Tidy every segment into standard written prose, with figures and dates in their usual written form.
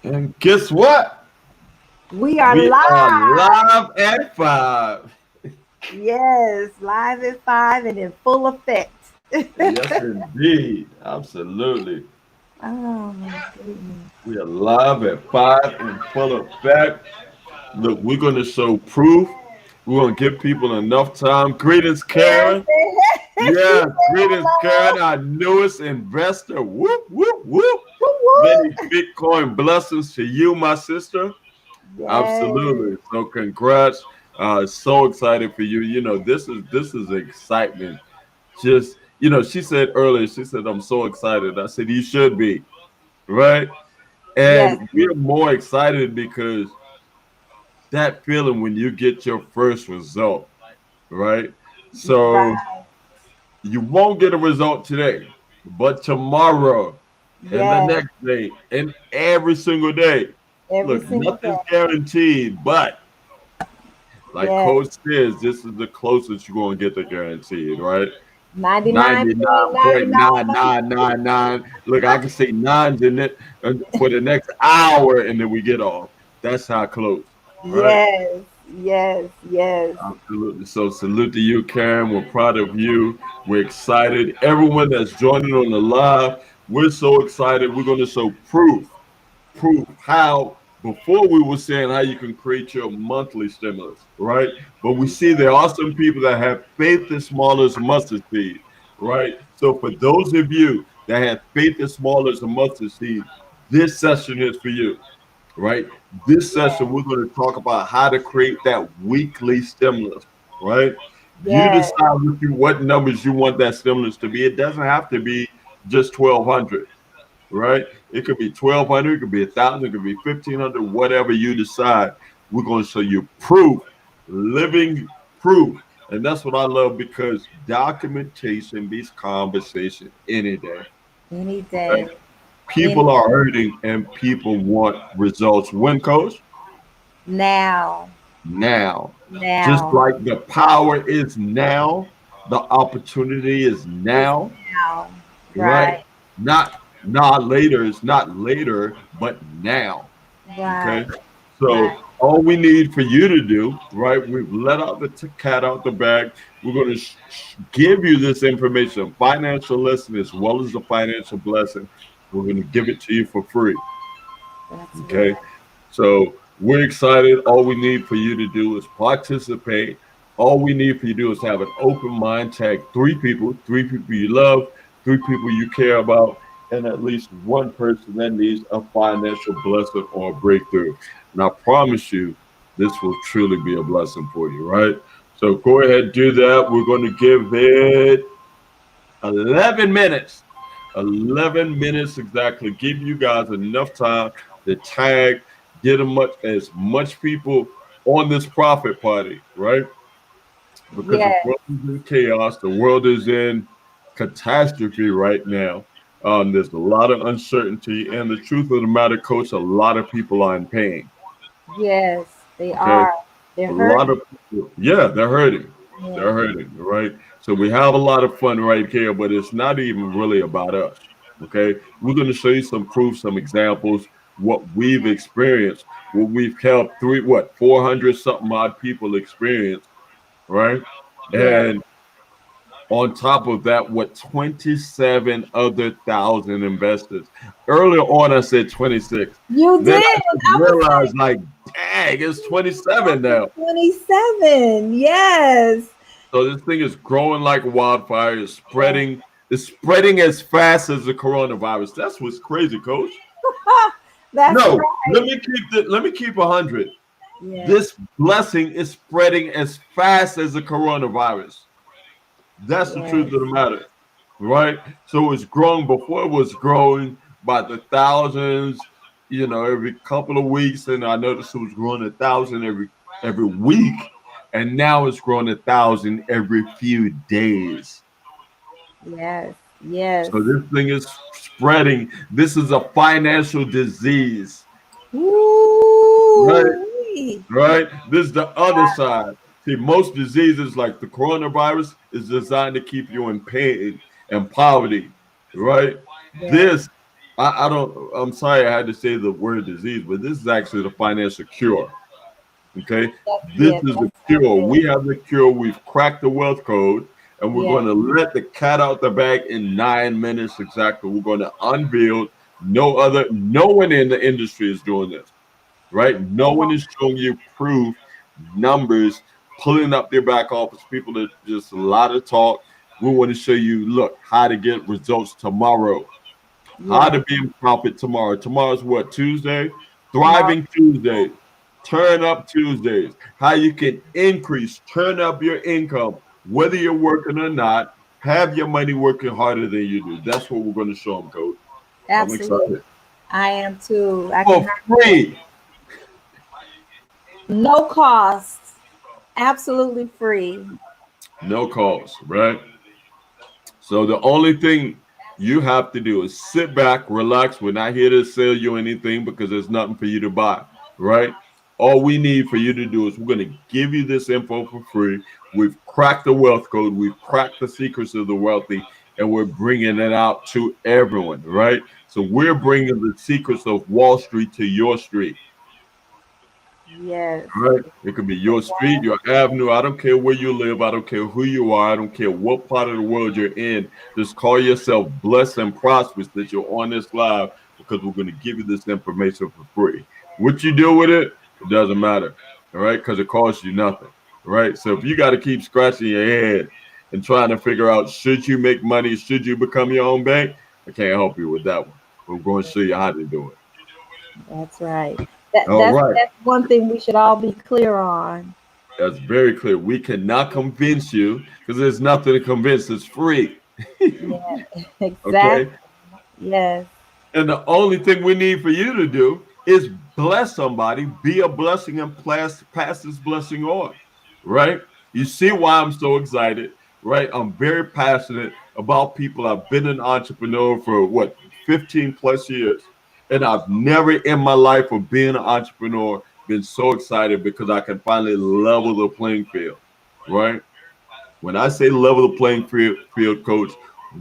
And guess what? We are We are live. live at 5. Yes, live at 5 and in full effect. Yes, indeed. Absolutely. Oh my goodness. We are live at 5 in full effect. Look, we're going to show proof. We're going to give people enough time. Greetings, Yes. Karen. She Yeah, said greetings, hello. Karen, our newest investor. Whoop, whoop, whoop. Woo Many woo. Bitcoin blessings to you, my sister. Yes. Absolutely. So congrats. So excited for you. This is excitement. Just she said earlier, she said, I'm so excited. I said, you should be, right? Yes. And we're more excited because that feeling when you get your first result, right? So Right. you won't get a result today, but tomorrow and the Yes. next day and every single day. Every Look, single nothing's day. guaranteed, but like Yes. Coach says, this is the closest you're going to get to guaranteed, right? 99.99%. 99.9999. Look, I can say nines in it for the next hour and then we get off. That's how close, right? Yes. Yes. Yes. Absolutely. So salute to you, Karen. We're proud of you. We're excited. Everyone that's joining on the live, we're so excited. We're going to show proof how before we were saying how you can create your monthly stimulus, right? But we see there are some people that have faith as small as a mustard seed, right? So for those of you that have faith as small as a mustard seed, this session is for you, right? This session we're going to talk about how to create that weekly stimulus, right? You Yes. decide with you what numbers you want that stimulus to be. It doesn't have to be just 1,200, right? It could be 1,200, it could be 1,000, it could be 1,500, whatever you decide. We're going to show you proof, living proof. And that's what I love because documentation beats conversation any day. Any Okay? day. Any People are hurting and people want results. When, coach? now. Now. Just Now. like the power is now, the opportunity is It's now, now. right? Right. Not later. It's not later, but now. Okay. Right. So Right. all we need for you to do, right? We've let out the cat out the bag. We're going to give you this information, financial lesson as well as the financial blessing. We're going to give it to you for free. That's Okay. right. So we're excited. All we need for you to do is participate. All we need for you to do is have an open mind, tag three people you love, three people you care about, and at least one person that needs a financial blessing or a breakthrough. And I promise you, this will truly be a blessing for you, right? So go ahead, do that. We're going to give it 11 minutes. 11 minutes exactly. Give you guys enough time to tag, get as much people on this profit party, right? Because the Yes. world is in chaos, the world is in catastrophe right now. There's a lot of uncertainty, and the truth of the matter, coach, a lot of people are in pain. Yes. They Okay, are. They're a lot hurting. of people, yeah, they're hurting. Yeah. They're hurting, right? So we have a lot of fun right here, but it's not even really about us. Okay, we're going to show you some proof, some examples, what we've experienced, what we've helped 400 something odd people experience, right? Yes. And on top of that, what 27 other thousand investors. Earlier on, I said 26. You Then did. I just I was realized, like, like, dang, it's 27 now. 27. Yes. So this thing is growing like wildfire. It's spreading. It's spreading as fast as the coronavirus. That's what's crazy, Coach. That's No, let right. me keep the. Let me keep 100. Yes. This blessing is spreading as fast as the coronavirus. That's the truth Yes. of the matter, right? So it's growing before it was growing by the thousands, every couple of weeks, and I noticed it was growing 1,000 every week, and now it's growing 1,000 every few days. Yes. Yes. So this thing is spreading. This is a financial disease, right? Ooh. Right? This is the other side. See, most diseases like the coronavirus is designed to keep you in pain and poverty, right? Yes. This I don't. I'm sorry, I had to say the word disease, but this is actually the financial cure. Okay, this Yeah, is the that's cure. it. We have the cure. We've cracked the wealth code, and we're Yeah, going to let the cat out the bag in 9 minutes exactly. We're going to unveil. No one in the industry is doing this, right? No one is showing you proof, numbers, pulling up their back office. People that just a lot of talk. We want to show you, look, how to get results tomorrow, how yeah. to be in profit tomorrow. Tomorrow's what, Tuesday? Tomorrow. Thriving Tuesdays, turn up Tuesdays, how you can increase, turn up your income, whether you're working or not. Have your money working harder than you do. That's what we're going to show them, coach. I'm Absolutely. excited. I am too. I For cannot wait. free. No cost. Absolutely free. No cost, right? So the only thing you have to do is sit back, relax. We're not here to sell you anything because there's nothing for you to buy, right? All we need for you to do is we're going to give you this info for free. We've cracked the wealth code, we've cracked the secrets of the wealthy, and we're bringing it out to everyone, right? So we're bringing the secrets of Wall Street to your street. Yes. Right. It could be your street, your avenue. I don't care where you live. I don't care who you are. I don't care what part of the world you're in. Just call yourself blessed and prosperous that you're on this live because we're going to give you this information for free. What you do with it, it doesn't matter. All right. Because it costs you nothing. Right. So if you got to keep scratching your head and trying to figure out should you make money, should you become your own bank, I can't help you with that one. We're going to show you how to do it. That's right. That All that's right. that's one thing we should all be clear on. That's very clear. We cannot convince you because there's nothing to convince. It's free. Yeah, exactly. Okay. Yes. And the only thing we need for you to do is bless somebody, be a blessing, and pass this blessing on. Right? You see why I'm so excited, right? I'm very passionate about people. I've been an entrepreneur for what, 15 plus years. And I've never in my life of being an entrepreneur been so excited because I can finally level the playing field. Right? When I say level the playing field, coach,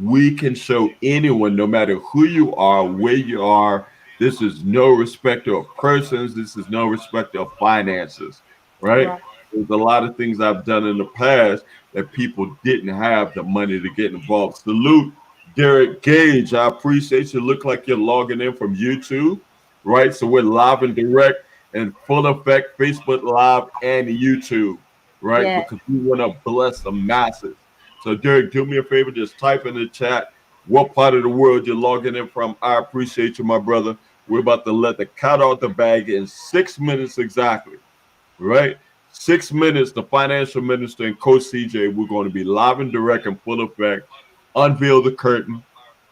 we can show anyone, no matter who you are, where you are. This is no respecter of persons. This is no respecter of finances, right? Right. There's a lot of things I've done in the past that people didn't have the money to get involved. Salute Derek Gage. I appreciate you. Look like you're logging in from YouTube, right? So we're live and direct and full effect, Facebook Live and YouTube, right? Yeah. Because we want to bless the masses. So, Derek, do me a favor, just type in the chat what part of the world you're logging in from. I appreciate you, my brother. We're about to let the cat out the bag in 6 minutes exactly, right? 6 minutes, the financial minister and Coach CJ, we're going to be live and direct and full effect, unveil the curtain,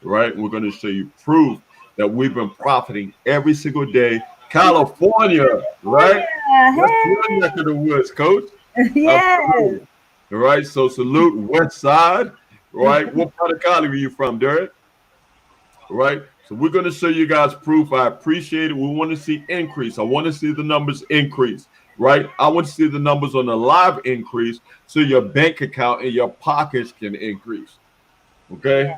right? We're going to show you proof that we've been profiting every single day. California, right? That's Yeah. your neck of the woods, coach. Hey. Yes. Absolutely. All right. So salute West Side. Right. What part of Cali are you from, Derek? Right. So we're going to show you guys proof. I appreciate it. We want to see increase. I want to see the numbers increase. Right. I want to see the numbers on the live increase so your bank account and your pockets can increase. Okay.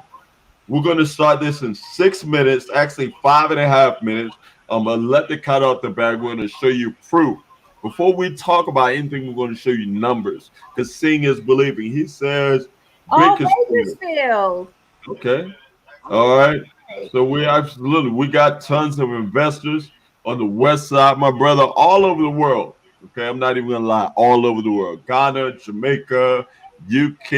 We're going to start this in 6 minutes, actually 5.5 minutes. I'm going to let the cat out the bag. We're going to show you proof. Before we talk about anything, we're going to show you numbers because seeing is believing. He says, Oh, Bakersfield. Bakersfield. Okay. All All right. right. So we absolutely, we got tons of investors on the West Side, my brother, all over the world. Okay. I'm not even going to lie, all over the world. Ghana, Jamaica, UK,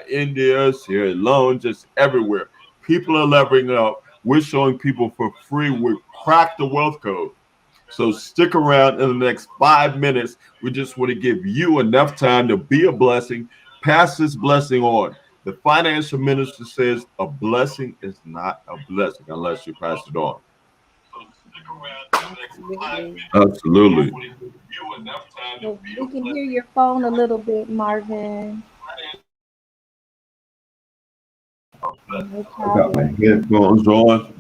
India, Sierra Leone, just everywhere. People are leveling up. We're showing people for free. We cracked the wealth code. So stick around in the next 5 minutes. We just want to give you enough time to be a blessing, pass this blessing on. The financial minister says a blessing is not a blessing unless you pass it on. Absolutely. Absolutely. Well, we can hear your phone a little bit, Marvin. No I got my problem. headphones on.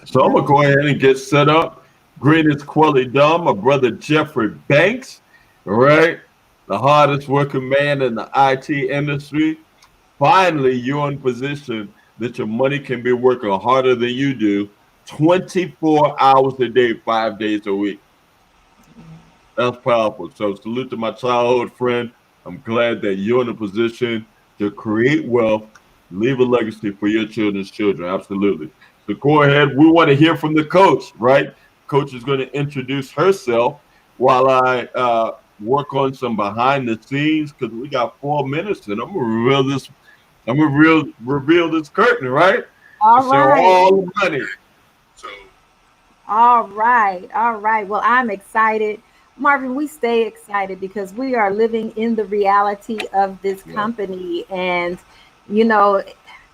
So I'm gonna go ahead and get set up. Greetings, Quelly Dunn, my brother Jeffrey Banks. All right, the hardest working man in the IT industry. Finally, you're in position that your money can be working harder than you do 24 hours a day, 5 days a week. That's powerful. So salute to my childhood friend. I'm glad that you're in a position to create wealth, leave a legacy for your children's children. Absolutely. So go ahead. We want to hear from the coach, right? Coach is going to introduce herself while I work on some behind the scenes because we got 4 minutes and I'm gonna reveal this. I'm gonna reveal this curtain, right? And All show right. all the money. So All right. All right. Well, I'm excited. Marvin, we stay excited because we are living in the reality of this yeah, company. And, you know,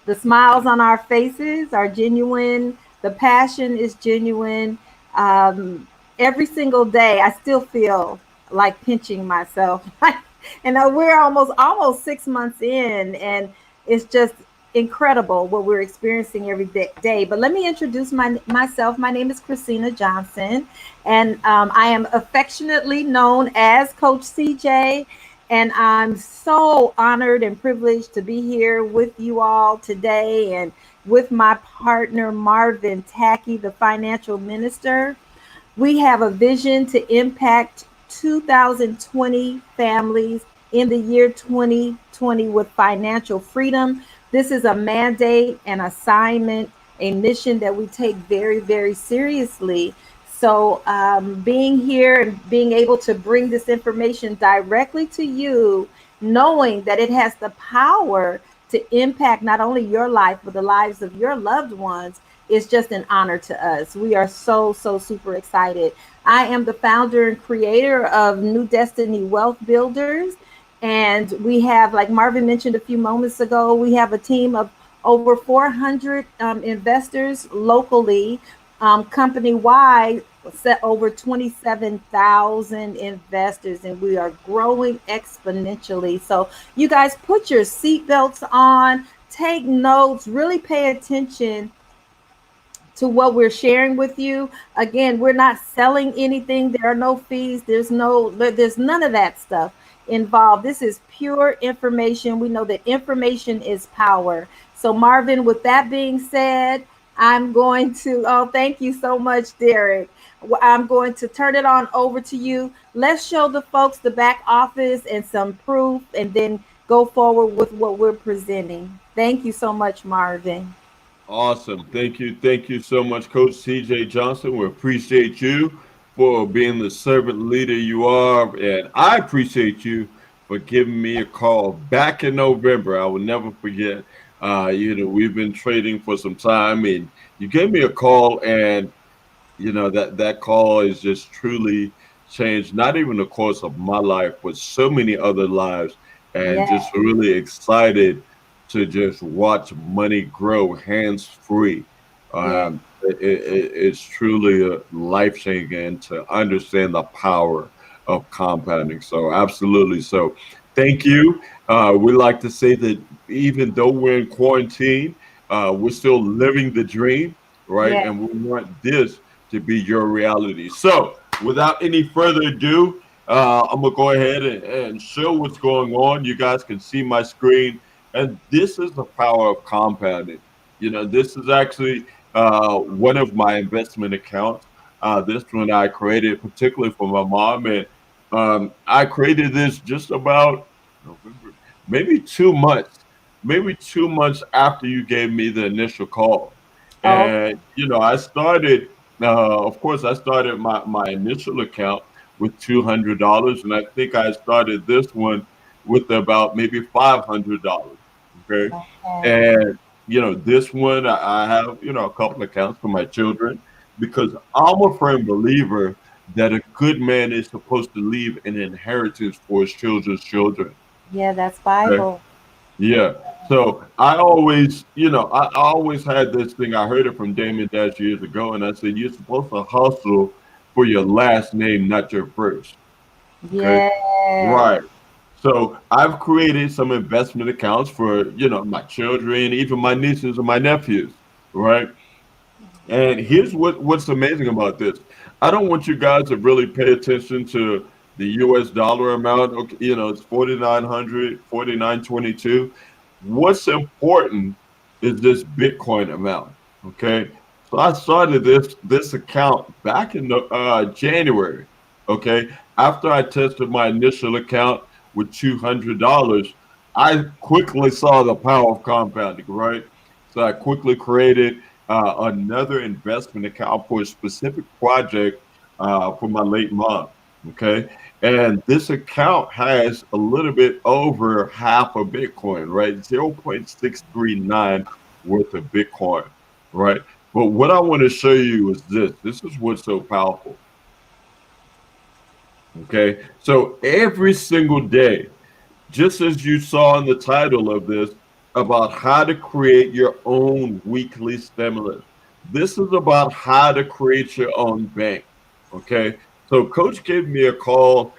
the smiles on our faces are genuine, the passion is genuine. Um, every single day, I still feel like pinching myself. And we're almost 6 months in, and it's just incredible what we're experiencing every day. But let me introduce myself. My name is Christina Johnson, and I am affectionately known as Coach CJ. And I'm so honored and privileged to be here with you all today and with my partner, Marvin Tacky, the financial minister. We have a vision to impact 2020 families in the year 2020 with financial freedom. This is a mandate, an assignment, a mission that we take very, very seriously. So, being here and being able to bring this information directly to you, knowing that it has the power to impact not only your life, but the lives of your loved ones, is just an honor to us. We are so super excited. I am the founder and creator of New Destiny Wealth Builders. And we have, like Marvin mentioned a few moments ago, we have a team of over 400 investors locally, company wide, set over 27,000 investors, and we are growing exponentially. So, you guys put your seatbelts on, take notes, really pay attention to what we're sharing with you. Again, we're not selling anything. There are no fees. There's none of that stuff involved. This is pure information. We know that information is power. So Marvin, with that being said, I'm going to, oh, thank you so much, Derek. I'm going to turn it on over to you. Let's show the folks the back office and some proof and then go forward with what we're presenting. Thank you so much, Marvin. awesome. Thank you. Thank you so much, Coach CJ Johnson. We appreciate you for being the servant leader you are. And I appreciate you for giving me a call back in November. I will never forget. We've been trading for some time and you gave me a call and that call is just truly changed not even the course of my life but so many other lives and just Yeah, really excited to just watch money grow hands free. yeah, It's truly a life changing and to understand the power of compounding, so absolutely. So thank you. We like to say that even though we're in quarantine, we're still living the dream, right? yeah. And we want this to be your reality. So, without any further ado, I'm gonna go ahead and show what's going on. You guys can see my screen, and this is the power of compounding. This is actually one of my investment accounts. This one I created particularly for my mom, and I created this just about November, maybe 2 months after you gave me the initial call. Okay. And I started. Of course, I started my initial account with $200, and I think I started this one with about maybe $500. Okay, Okay. and this one I have a couple accounts for my children because I'm a firm believer that a good man is supposed to leave an inheritance for his children's children. Yeah, that's Okay, Bible. yeah. So I always had this thing. I heard it from Damon Dash years ago, and I said, you're supposed to hustle for your last name, not your first. Okay. Yeah. Right. So I've created some investment accounts for, my children, even my nieces and my nephews. Right. And here's what's amazing about this. I don't want you guys to really pay attention to the US dollar amount. Okay, it's 4,900, 4,922. What's important is this Bitcoin amount. Okay, so I started this account back in January. Okay, after I tested my initial account with $200, I quickly saw the power of compounding. Right, so I quickly created another investment account for a specific project for my late mom. Okay, and this account has a little bit over half a Bitcoin, right? 0.639 worth of Bitcoin, right? But what I want to show you is this. This is what's so powerful. Okay. So every single day, just as you saw in the title of this about how to create your own weekly stimulus. This is about how to create your own bank. Okay. So Coach gave me a call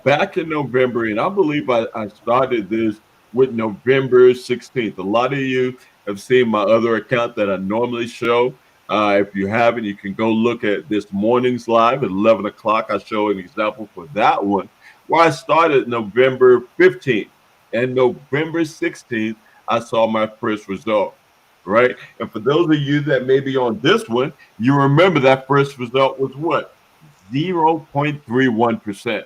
back in November, and I believe I started this with November 16th. A lot of you have seen my other account that I normally show. If you haven't, you can go look at this morning's live at 11 o'clock. I show an example for that one where I started November 15th, and November 16th, I saw my first result, right? And for those of you that may be on this one, you remember that first result was what? 0.31%.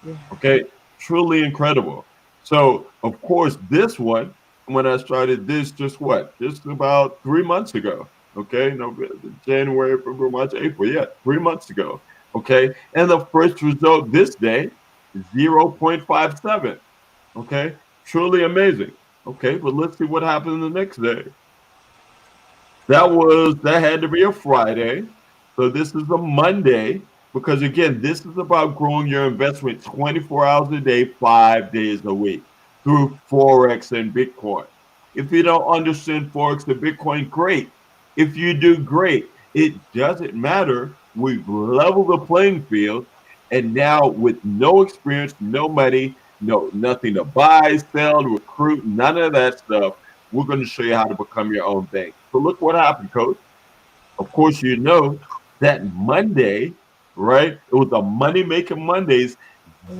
Yeah. Okay, truly incredible. So, of course, this one, when I started this, just what? Just about 3 months ago. Okay, no, January, February, March, April. Yeah, 3 months ago. Okay, and the first result this day, 0.57. Okay, truly amazing. Okay, but let's see what happened the next day. That had to be a Friday. So this is a Monday because again, this is about growing your investment 24 hours a day, 5 days a week through Forex and Bitcoin. If you don't understand Forex and Bitcoin, great. If you do, great. It doesn't matter. We've leveled the playing field, and now with no experience, no money, nothing to buy, sell, recruit, none of that stuff, we're going to show you how to become your own bank. So look what happened, Coach. Of course, you know that Monday, right? It was a money making Mondays,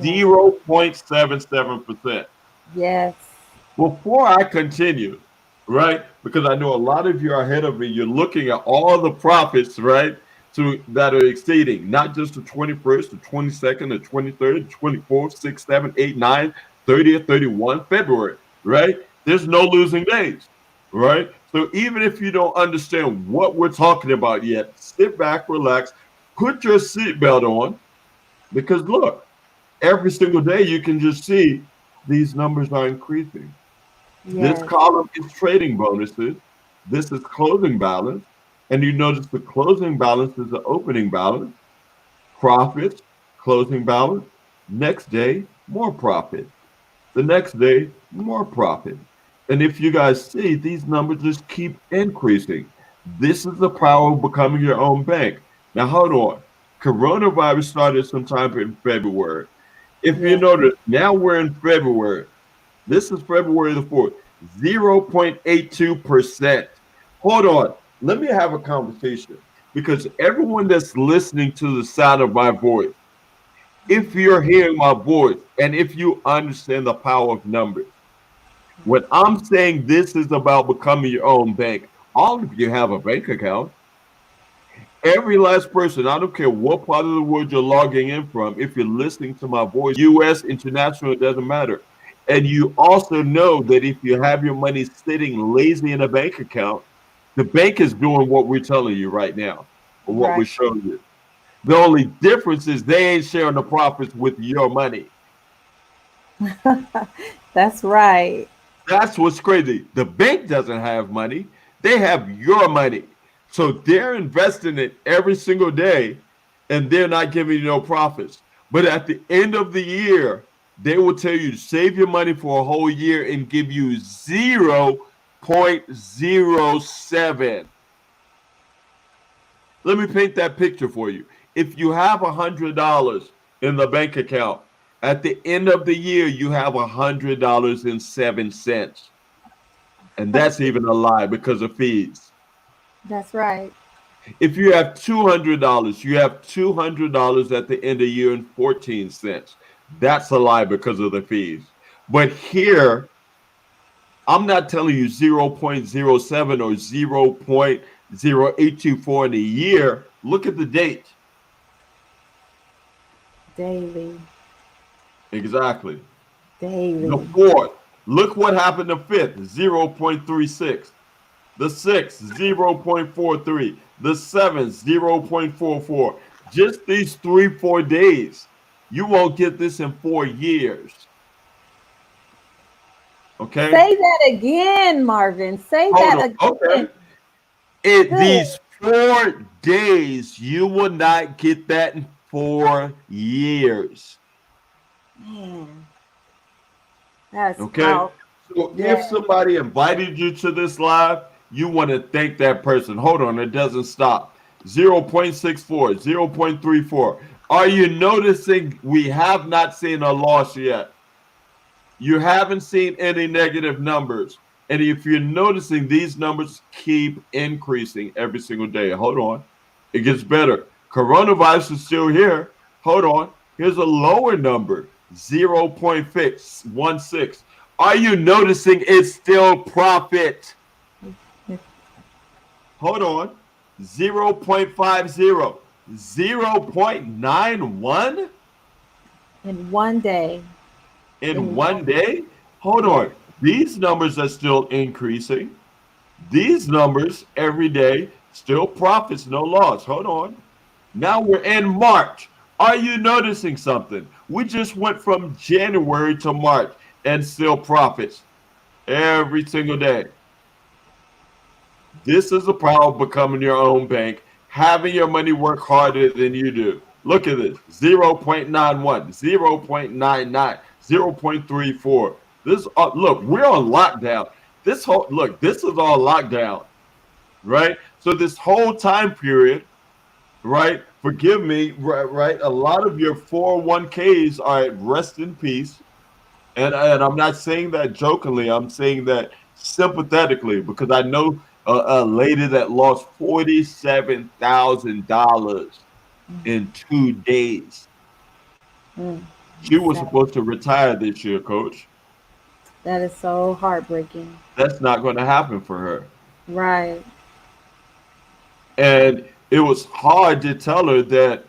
Yeah. 0.77%. Yes. Before I continue, right? Because I know a lot of you are ahead of me. You're looking at all the profits, right? That are exceeding not just the 21st, the 22nd, the 23rd, the 24th, 6th, 7th, 8th, 9th, 30th, 31st February, right? There's no losing days, right? So even if you don't understand what we're talking about yet, sit back, relax, put your seatbelt on, because look, every single day you can just see these numbers are increasing. This Yes. column is trading bonuses. This is closing balance. And you notice the closing balance is the opening balance. Profits, closing balance. Next day, more profit. The next day, more profit. And if you guys see, these numbers just keep increasing. This is the power of becoming your own bank. Now, hold on. Coronavirus started sometime in February. If you Yes. notice, now we're in February. This is February the 4th, 0.82%. Hold on. Let me have a conversation because everyone that's listening to the sound of my voice, if you're hearing my voice and if you understand the power of numbers, when I'm saying this is about becoming your own bank, all of you have a bank account. Every last person, I don't care what part of the world you're logging in from, if you're listening to my voice, US, international, it doesn't matter. And you also know that if you have your money sitting lazy in a bank account, the bank is doing what we're telling you right now, or what we're Right. showing you. The only difference is they ain't sharing the profits with your money. That's right. That's what's crazy. The bank doesn't have money, they have your money. So they're investing it every single day and they're not giving you no profits. But at the end of the year, they will tell you to save your money for a whole year and give you 0.07. Let me paint that picture for you. If you have $100 in the bank account, at the end of the year, you have $100.07. And that's even a lie because of fees. That's right. If you have $200, you have $200 at the end of the year and 14 cents. That's a lie because of the fees. But here, I'm not telling you 0.07 or 0.0824 in a year. Look at the date. Daily. Exactly. The Daily. fourth. Look what happened the fifth, 0.36. The sixth, 0.43. The seventh, 0.44. Just these 3, 4 days. You won't get this in 4 years. Okay? Say that again, Marvin. Say Hold that on. again. Okay. In Good. these 4 days, you will not get that in 4 years. Man, that's Okay. powerful. So if Yeah. somebody invited you to this live, you want to thank that person. Hold on, it doesn't stop. 0.64, 0.34. Are you noticing we have not seen a loss yet? You haven't seen any negative numbers. And if you're noticing, these numbers keep increasing every single day. Hold on. It gets better. Coronavirus is still here. Hold on. Here's a lower number, 0.16. Are you noticing it's still profit? Hold on. 0.50, 0.91 In one day. in In one. 1 day? Hold Yeah. on. These numbers are still increasing. These numbers every day, still profits, no loss. Hold on. Now we're in March. Are you noticing something? We just went from January to March and still profits every single day. This is the power of becoming your own bank, having your money work harder than you do. Look at this, 0.91, 0.99, 0.34. This look, we're on lockdown. This is all lockdown, right? So this whole time period, right? Forgive me, right? A lot of your 401ks are at rest in peace. And I'm not saying that jokingly. I'm saying that sympathetically because I know a lady that lost $47,000 in 2 days. Mm. She was Sad. supposed to retire this year, Coach. That is so heartbreaking. That's not going to happen for her. Right. And it was hard to tell her that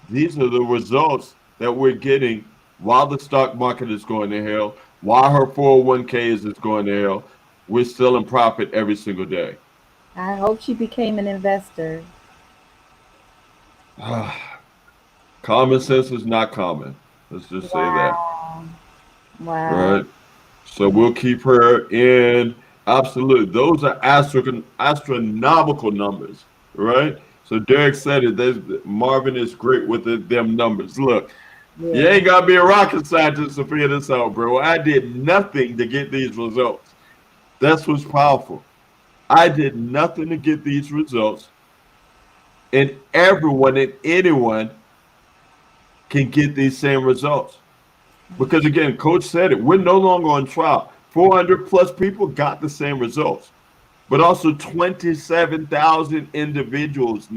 these are the results that we're getting while the stock market is going to hell, while her 401ks is going to hell. We're still in profit every single day. I hope she became an investor. Common sense is not common. Let's just say that. Wow. Wow. Right. So we'll keep her in. Absolutely. Those are astronomical numbers. Right. So Derek said it. Marvin is great with them numbers. Look, you Yeah. ain't got to be a rocket scientist to figure this out, bro. I did nothing to get these results. That's what's powerful. I did nothing to get these results, and everyone and anyone can get these same results. Because again, Coach said it, we're no longer on trial. 400 plus people got the same results, but also 27,000 individuals,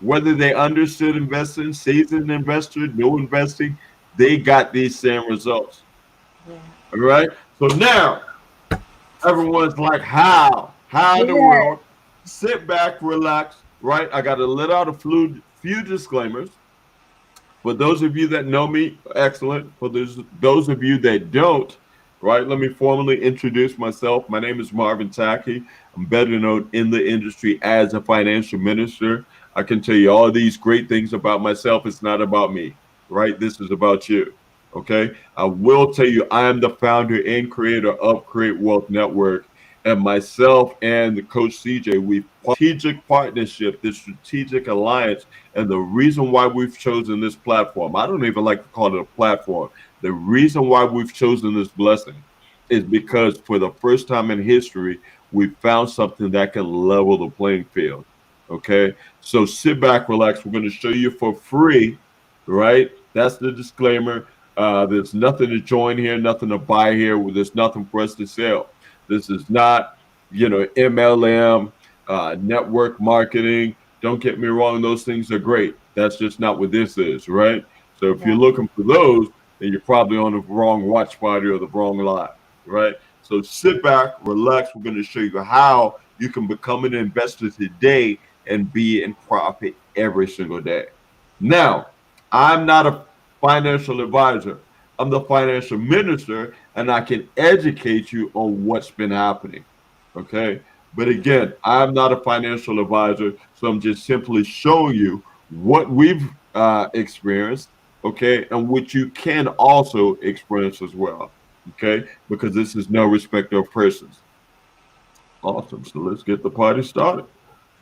whether they understood investing, seasoned investor, new investing, they got these same results. Yeah. All right. So now everyone's like, how? How in the Yeah. world? Sit back, relax, right? I got to let out a few disclaimers. For those of you that know me, excellent. For those of you that don't, right, let me formally introduce myself. My name is Marvin Tackey. I'm better known in the industry as a financial minister. I can tell you all these great things about myself. It's not about me, right? This is about you. Okay. I will tell you, I am the founder and creator of Create Wealth Network. And myself and the coach CJ, we strategic partnership, this strategic alliance and the reason why we've chosen this platform, I don't even like to call it a platform. The reason why we've chosen this blessing is because for the first time in history, we found something that can level the playing field. Okay. So sit back, relax. We're going to show you for free, right? That's the disclaimer. There's nothing to join here, nothing to buy here. There's nothing for us to sell. This is not, MLM, network marketing. Don't get me wrong, those things are great. That's just not what this is, right? So if you're Right. looking for those, then you're probably on the wrong watch party or the wrong live, right? So sit back, relax. We're going to show you how you can become an investor today and be in profit every single day. Now, I'm not a financial advisor. I'm the financial minister, and I can educate you on what's been happening. Okay. But again, I'm not a financial advisor, so I'm just simply showing you what we've experienced, okay, and what you can also experience as well, okay, because this is no respect of persons. Awesome. So let's get the party started.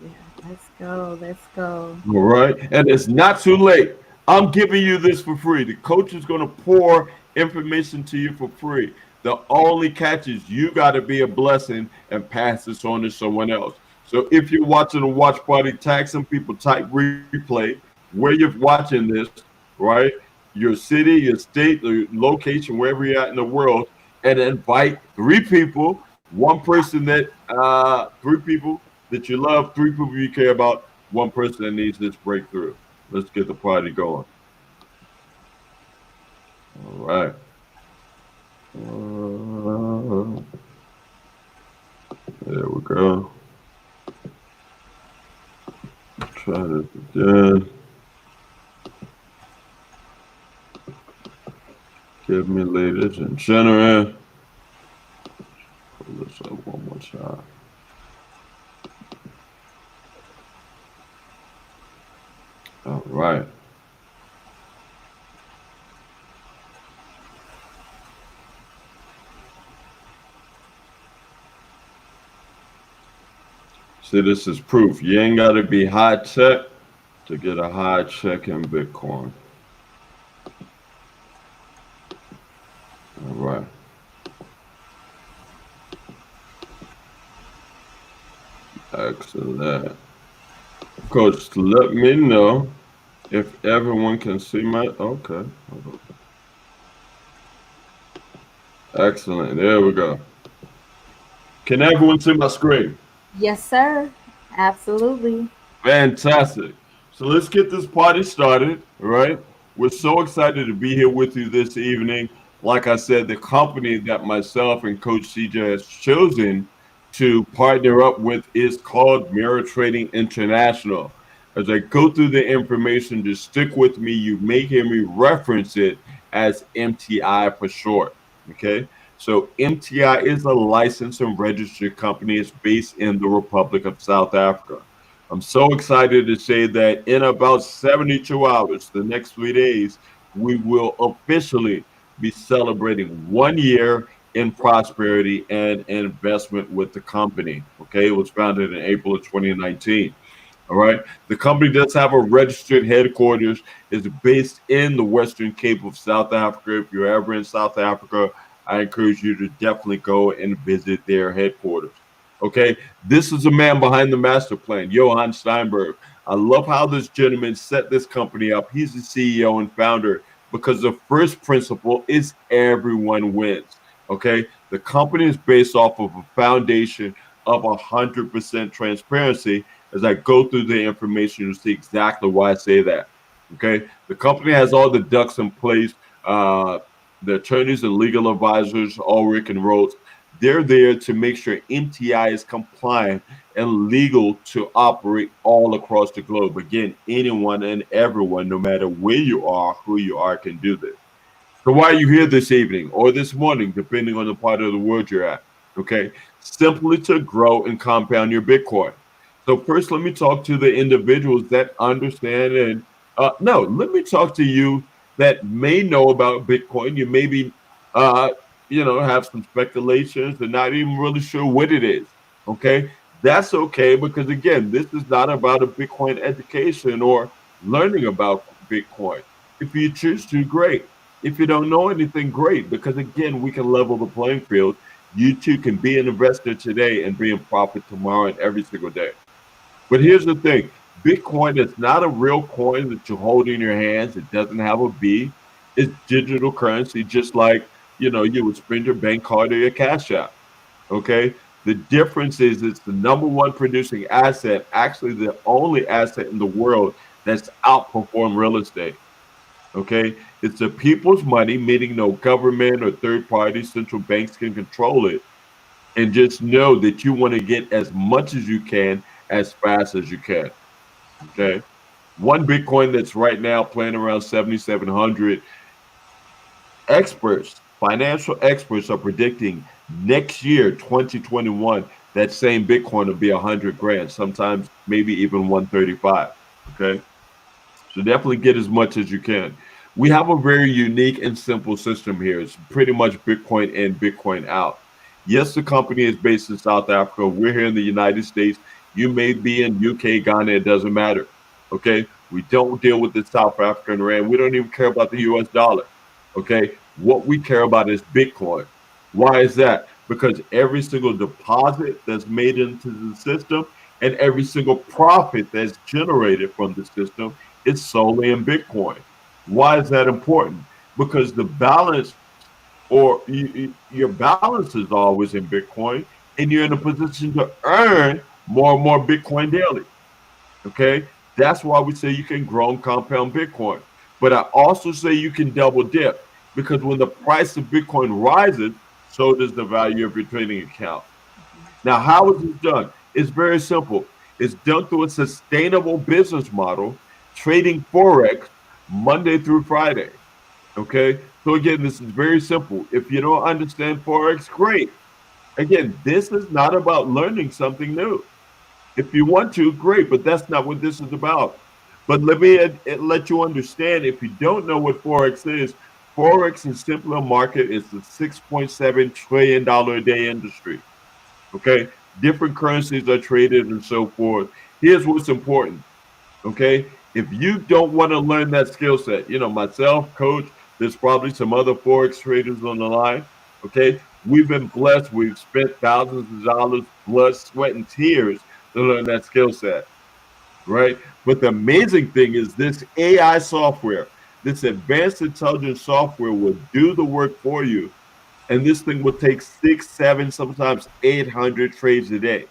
Yeah, let's go. Let's go. All right. And it's not too late. I'm giving you this for free. The coach is going to pour information to you for free. The only catch is you got to be a blessing and pass this on to someone else. So if you're watching a watch party, tag some people, type replay where you're watching this, right? Your city, your state, the location, wherever you're at in the world, and invite three people, one person that, three people that you love, three people you care about, one person that needs this breakthrough. Let's get the party going. All right. There we go. Try this again. Give me ladies and gentlemen. Pull this up one more time. All right. See, this is proof. You ain't got to be high tech to get a high check in Bitcoin. All right. Excellent. Coach, let me know if everyone can see my. Okay. Excellent. There we go. Can everyone see my screen? Yes, sir. Absolutely. Fantastic. So let's get this party started, all right? We're so excited to be here with you this evening. Like I said, the company that myself and Coach CJ has chosen to partner up with is called Mirror Trading International. As I go through the information, just stick with me. You may hear me reference it as MTI for short, okay? So MTI is a licensed and registered company. It's based in the Republic of South Africa. I'm so excited to say that in about 72 hours, the next 3 days, we will officially be celebrating 1 year in prosperity and investment with the company. Okay, it was founded in April of 2019. All right. The company does have a registered headquarters. It's based in the Western Cape of South Africa. If you're ever in South Africa, I encourage you to definitely go and visit their headquarters. Okay. This is the man behind the master plan, Johann Steinberg. I love how this gentleman set this company up. He's the CEO and founder because the first principle is everyone wins. Okay. The company is based off of a foundation of 100% transparency. As I go through the information, you'll see exactly why I say that. Okay. The company has all the ducks in place. Uh, the attorneys and legal advisors, all Rick and Rose, they're there to make sure MTI is compliant and legal to operate all across the globe. Again, anyone and everyone, no matter where you are, who you are, can do this. So why are you here this evening or this morning, depending on the part of the world you're at? Okay. Simply to grow and compound your Bitcoin. So first, let me talk to the individuals that understand and no, let me talk to you that may know about Bitcoin. You maybe uh, have some speculations and not even really sure what it is. Okay. That's okay because again, this is not about a Bitcoin education or learning about Bitcoin. If you choose to, great. If you don't know anything, great, because again, we can level the playing field. You too can be an investor today and be in profit tomorrow and every single day. But here's the thing, Bitcoin is not a real coin that you hold in your hands. It doesn't have a B. It's digital currency, just like you would spend your bank card or your cash app. Okay. The difference is it's the number one producing asset, actually the only asset in the world that's outperformed real estate. Okay. It's the people's money, meaning no government or third party central banks can control it. And just know that you want to get as much as you can as fast as you can. Okay. One Bitcoin that's right now playing around 7,700. Experts, financial experts are predicting next year, 2021, that same Bitcoin will be 100 grand, sometimes maybe even 135. Okay. So definitely get as much as you can. We have a very unique and simple system here. It's pretty much Bitcoin in, Bitcoin out. Yes, the company is based in South Africa. We're here in the United States. You may be in UK, Ghana, it doesn't matter. Okay. We don't deal with the South African rand. We don't even care about the US dollar. Okay. What we care about is Bitcoin. Why is that? Because every single deposit that's made into the system and every single profit that's generated from the system, it's solely in Bitcoin. Why is that important? Because the balance or your balance is always in Bitcoin, and you're in a position to earn more and more Bitcoin daily. Okay. That's why we say you can grow and compound Bitcoin. But I also say you can double dip because when the price of Bitcoin rises, so does the value of your trading account. Now, how is this done? It's very simple. It's done through a sustainable business model, trading Forex Monday through Friday. Okay. So, again, this is very simple. If you don't understand Forex, great. Again, this is not about learning something new. If you want to, great, but that's not what this is about. But let me let you understand if you don't know what Forex is, Forex is simply a market, it's a $6.7 trillion a day industry. Okay. Different currencies are traded and so forth. Here's what's important. Okay. If you don't want to learn that skill set, myself, coach, there's probably some other Forex traders on the line. Okay. We've been blessed. We've spent thousands of dollars, blood, sweat, and tears to learn that skill set. Right. But the amazing thing is this AI software, this advanced intelligence software will do the work for you. And this thing will take six, seven, sometimes 800 trades a day.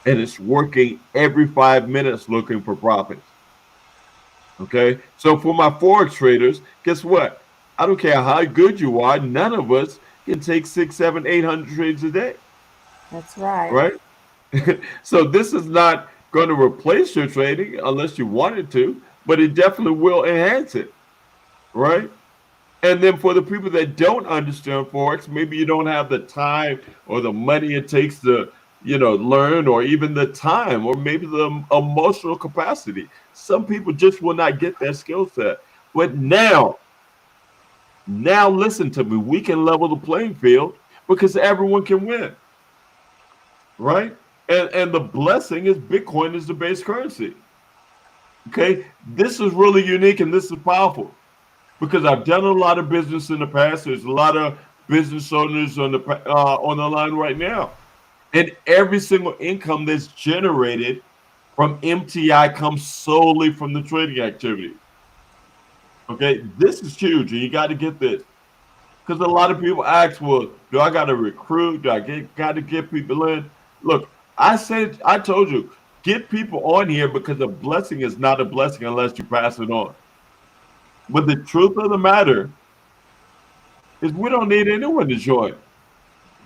And it's working every 5 minutes looking for profits. Okay. So for my Forex traders, guess what? I don't care how good you are, none of us can take six, seven, 800 trades a day. That's right. Right. So this is not going to replace your trading unless you want it to, but it definitely will enhance it. Right. And then for the people that don't understand Forex, maybe you don't have the time or the money it takes to, learn, or even the time or maybe the emotional capacity. Some people just will not get that skill set. But now listen to me. We can level the playing field because everyone can win, right? And the blessing is Bitcoin is the base currency. Okay. This is really unique and this is powerful, because I've done a lot of business in the past. There's a lot of business owners on the line right now, and every single income that's generated from MTI comes solely from the trading activity. Okay, this is huge, and you got to get this because a lot of people ask, "Well, do I got to recruit? Do I got to get people in?" Look, I told you, get people on here because a blessing is not a blessing unless you pass it on. But the truth of the matter is we don't need anyone to join.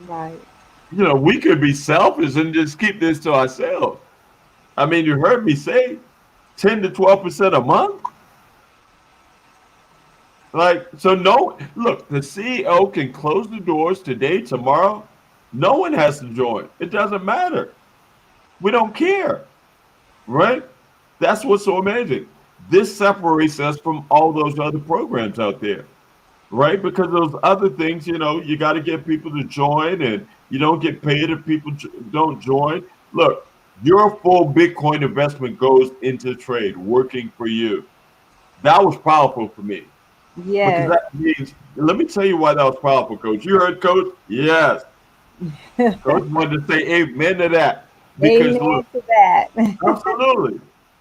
Right. We could be selfish and just keep this to ourselves. I mean, you heard me say 10 to 12% a month. Like, so no, look, the CEO can close the doors today, tomorrow. No one has to join. It doesn't matter. We don't care, right? That's what's so amazing. This separates us from all those other programs out there. Right? Because those other things, you got to get people to join, and you don't get paid if people don't join. Look, your full Bitcoin investment goes into trade, working for you. That was powerful for me because Yes. that means, let me tell you why that was powerful, coach. You heard, coach? Yes. Coach wanted to say amen to that because, Amen look, to that. absolutely.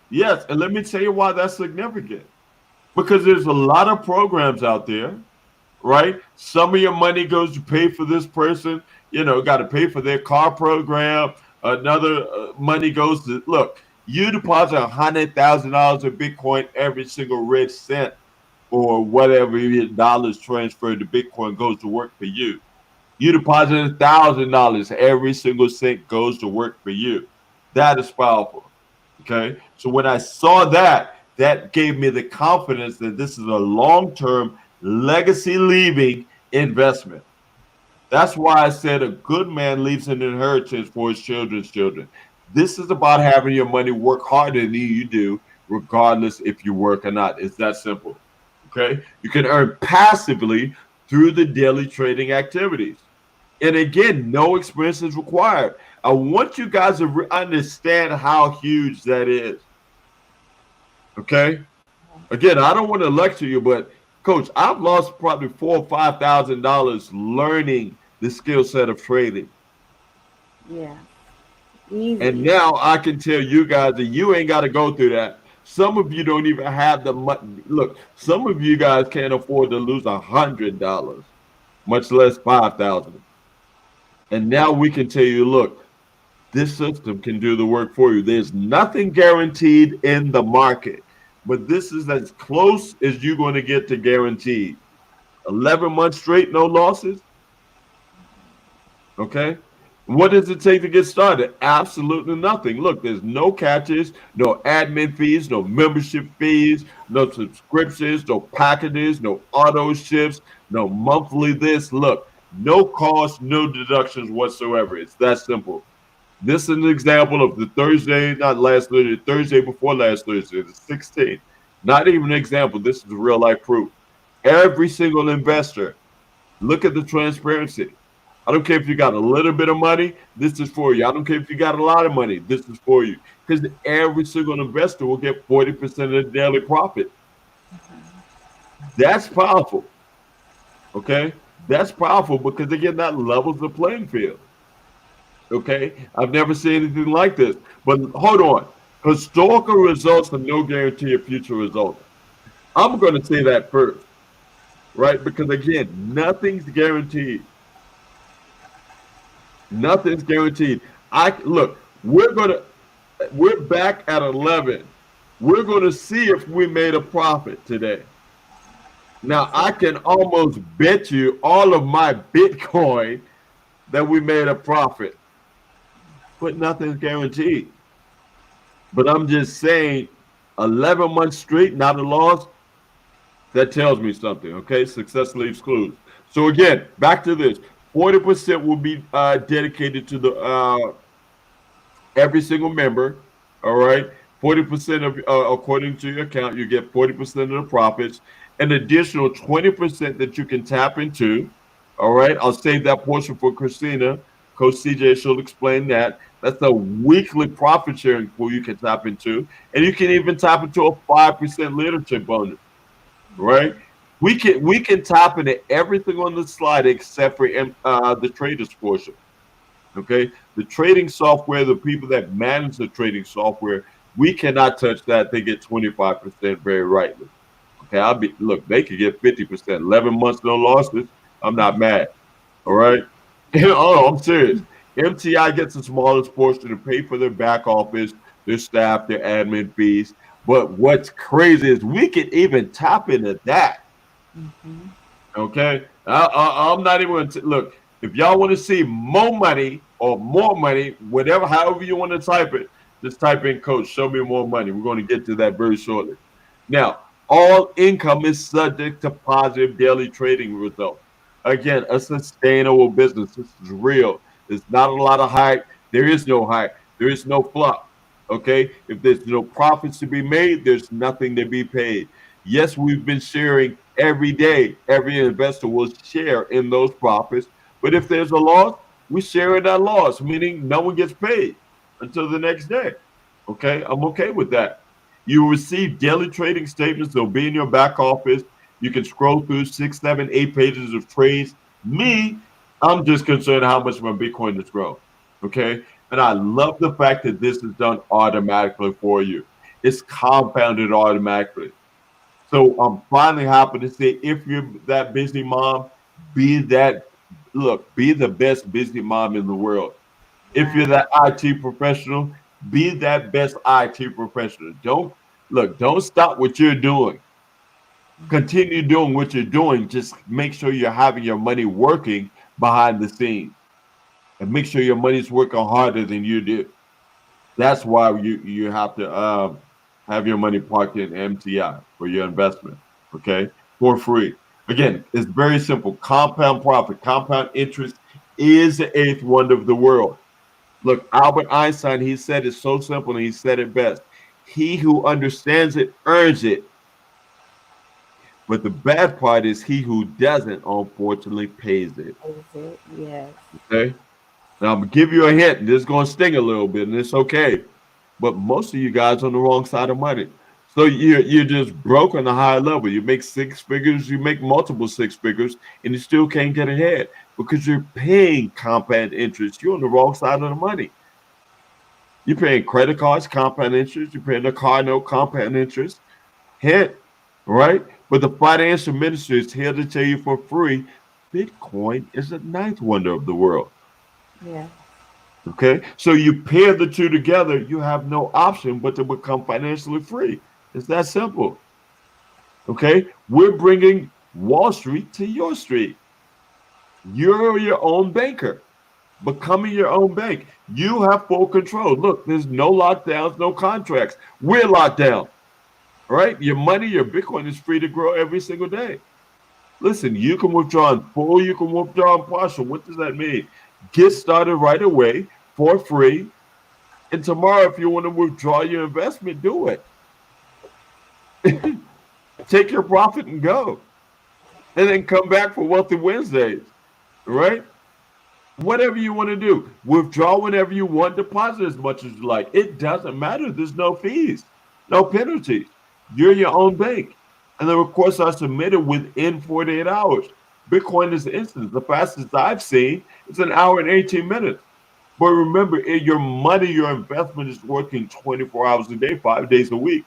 Yes. And let me tell you why that's significant, because there's a lot of programs out there, right? Some of your money goes to pay for this person, got to pay for their car program. Another money goes to, look, you deposit $100,000 in Bitcoin, every single red cent or whatever your dollars transferred to Bitcoin goes to work for you. You deposit $1,000, every single cent goes to work for you. That is powerful. Okay. So when I saw that, that gave me the confidence that this is a long term legacy leaving investment. That's why I said a good man leaves an inheritance for his children's children. This is about having your money work harder than you do, regardless if you work or not. It's that simple. Okay. You can earn passively through the daily trading activities. And again, no experience is required. I want you guys to understand how huge that is. Okay. Again, I don't want to lecture you, but coach, I've lost probably $4,000 or $5,000 learning the skill set of trading. Yeah. And Easy. now I can tell you guys that you ain't got to go through that. Some of you don't even have the money. Look, some of you guys can't afford to lose $100, much less 5,000. And now we can tell you, look, this system can do the work for you. There's nothing guaranteed in the market, but this is as close as you're going to get to guaranteed. 11 months straight, no losses. Okay. What does it take to get started? Absolutely nothing. Look, there's no catches, no admin fees, no membership fees, no subscriptions, no packages, no auto ships, no monthly this. Look, no cost, no deductions whatsoever. It's that simple. This is an example of the Thursday, not last Thursday, Thursday before last Thursday, the 16th. Not even an example. This is real life proof. Every single investor, look at the transparency. I don't care if you got a little bit of money, this is for you. I don't care if you got a lot of money, this is for you. Because every single investor will get 40% of the daily profit. That's powerful. Okay? That's powerful because again, that levels the playing field. Okay, I've never seen anything like this. But hold on, historical results are no guarantee of future results. I'm going to say that first, right? Because again, nothing's guaranteed. Nothing's guaranteed. I look. We're back at 11. We're going to see if we made a profit today. Now I can almost bet you all of my Bitcoin that we made a profit, but nothing's guaranteed. But I'm just saying, 11 months straight, not a loss, that tells me something. Okay, success leaves clues. So again, back to this: 40% will be dedicated to the every single member. All right, 40% of according to your account, you get 40% of the profits. An additional 20% that you can tap into. All right, I'll save that portion for Christina. Coach CJ, she'll explain that. That's a weekly profit sharing pool you can tap into, and you can even tap into a 5% leadership bonus. Right? We can tap into everything on the slide except for the traders portion. Okay, the trading software, the people that manage the trading software, we cannot touch that. They get 25% very rightly. Okay, I'll be look. They could get 50%. 11 months no losses. I'm not mad. All right. Oh, I'm serious. MTI gets the smallest portion to pay for their back office, their staff, their admin fees. But what's crazy is we can even tap into that. Hmm. Okay, I'm not even going to look. If y'all want to see more money or more money, whatever, however you want to type it, just type in "coach." Show me more money. We're going to get to that very shortly. Now, all income is subject to positive daily trading results. Again, a sustainable business. This is real. There's not a lot of hype. There is no hype. There is no fluff. Okay. If there's no profits to be made, there's nothing to be paid. Yes, we've been sharing every day. Every investor will share in those profits. But if there's a loss, we share in that loss, meaning no one gets paid until the next day. Okay. I'm okay with that. You will receive daily trading statements. They'll be in your back office. You can scroll through 6, 7, 8 pages of trades. Me, I'm just concerned how much my Bitcoin has grown. Okay. And I love the fact that this is done automatically for you. It's compounded automatically. So I'm finally happy to say if you're that busy mom, be that look, be the best busy mom in the world. If you're Right. that IT professional, be that best IT professional. Don't stop what you're doing. Continue doing what you're doing. Just make sure you're having your money working behind the scenes and make sure your money's working harder than you do. That's why you have to have your money parked in MTI for your investment, okay, for free. Again, it's very simple. Compound profit, compound interest is the eighth wonder of the world. Look, Albert Einstein, he said it so simple and he said it best. He who understands it earns it. But the bad part is he who doesn't, unfortunately, pays it. Is it? Yes. Okay. Now I'm gonna give you a hint, and this is gonna sting a little bit, and it's okay. But most of you guys on the wrong side of money. So you're just broke on the high level. You make six figures, you make multiple six figures, and you still can't get ahead because you're paying compound interest. You're on the wrong side of the money. You're paying credit cards, compound interest. You're paying a car note, compound interest. Hint, right? But the financial minister is here to tell you for free, Bitcoin is the ninth wonder of the world. Yeah. Okay, so you pair the two together, you have no option but to become financially free. It's that simple. Okay, we're bringing Wall Street to your street. You're your own banker, becoming your own bank. You have full control. Look, there's no lockdowns, no contracts. We're locked down, right? Your money, your Bitcoin is free to grow every single day. Listen, you can withdraw in full, you can withdraw in partial. What does that mean? Get started right away for free. And tomorrow, if you want to withdraw your investment, do it. Take your profit and go. And then come back for Wealthy Wednesdays, right? Whatever you want to do. Withdraw whenever you want, deposit as much as you like. It doesn't matter. There's no fees, no penalties. You're your own bank. And the requests are submitted within 48 hours. Bitcoin is instant. The fastest I've seen is an hour and 18 minutes. But remember, your money, your investment is working 24 hours a day, 5 days a week.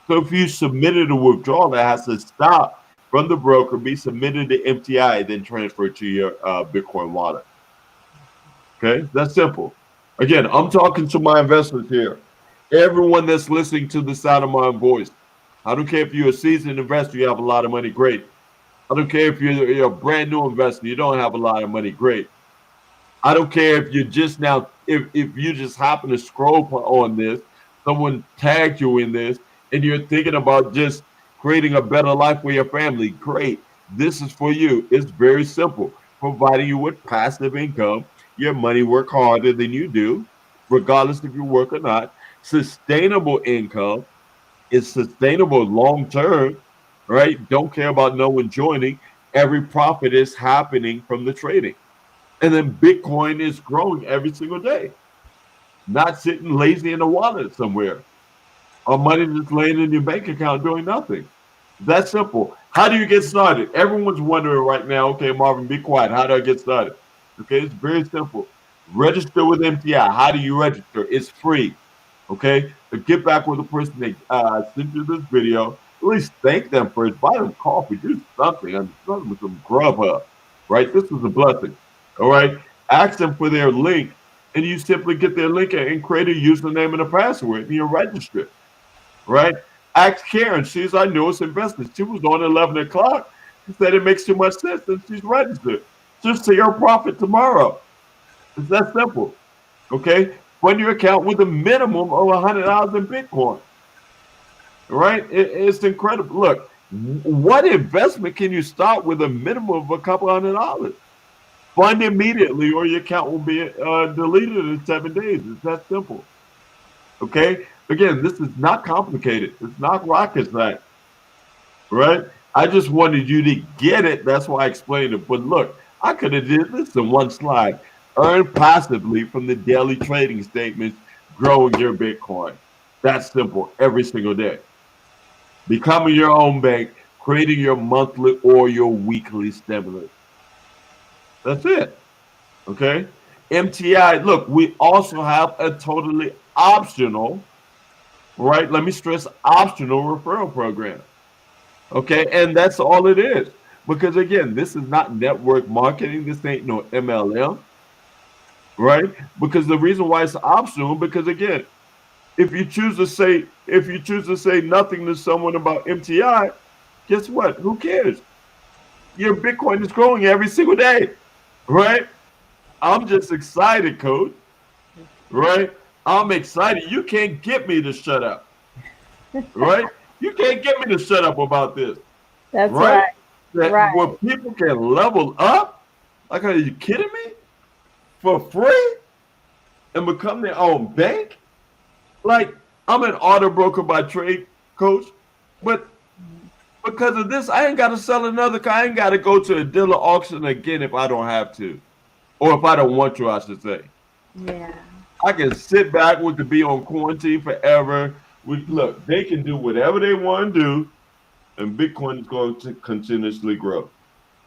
So if you submitted a withdrawal, that has to stop from the broker, be submitted to MTI, then transferred to your Bitcoin wallet. Okay, that's simple. Again, I'm talking to my investors here. Everyone that's listening to the sound of my voice. I don't care if you're a seasoned investor, you have a lot of money, great. I don't care if you're a brand new investor, you don't have a lot of money, great. I don't care if you're just now, if you just happen to scroll on this, someone tagged you in this, and you're thinking about just creating a better life for your family, great. This is for you. It's very simple, providing you with passive income. Your money work harder than you do, regardless if you work or not. Sustainable income is sustainable long term, right? Don't care about no one joining. Every profit is happening from the trading. And then Bitcoin is growing every single day, not sitting lazy in a wallet somewhere. Or money just laying in your bank account doing nothing. That's simple. How do you get started? Everyone's wondering right now, okay, Marvin, be quiet. How do I get started? Okay, it's very simple. Register with MTI. How do you register? It's free. Okay, so get back with the person that sent you this video. At least thank them first. Buy them coffee, do something. And something with some Grubhub, right? This is a blessing. All right, ask them for their link, and you simply get their link and create a username and a password, and you're registered. Right? Ask Karen. She's our newest investor. She was on 11 o'clock. She said it makes too much sense, and she's registered. Just see her profit tomorrow. It's that simple. Okay? Fund your account with a minimum of $100 in Bitcoin. Right? It's incredible. Look, what investment can you start with a minimum of a couple $100? Fund immediately, or your account will be deleted in 7 days. It's that simple. Okay? Again, this is not complicated. It's not rocket science. Right? I just wanted you to get it. That's why I explained it. But look, I could have did this in one slide. Earn passively from the daily trading statements, growing your Bitcoin. That's simple every single day. Becoming your own bank, creating your monthly or your weekly stimulus. That's it. Okay? MTI, look, we also have a totally optional, right? Let me stress optional referral program. Okay? And that's all it is. Because again, this is not network marketing. This ain't no MLM, right? Because the reason why it's optional, because again, if you choose to say nothing to someone about MTI, guess what? Who cares? Your Bitcoin is growing every single day. right? I'm just excited, coach, right? I'm excited. You can't get me to shut up, right? You can't get me to shut up about this, That's right? right. That where Right. people can level up. Like, are you kidding me? For free and become their own bank? Like, I'm an auto broker by trade, coach, but because of this, I ain't got to sell another car. I ain't got to go to a dealer auction again if I don't have to, or if I don't want to, I should say. Yeah. I can sit back with to be on quarantine forever. Look, they can do whatever they want to do, and Bitcoin is going to continuously grow.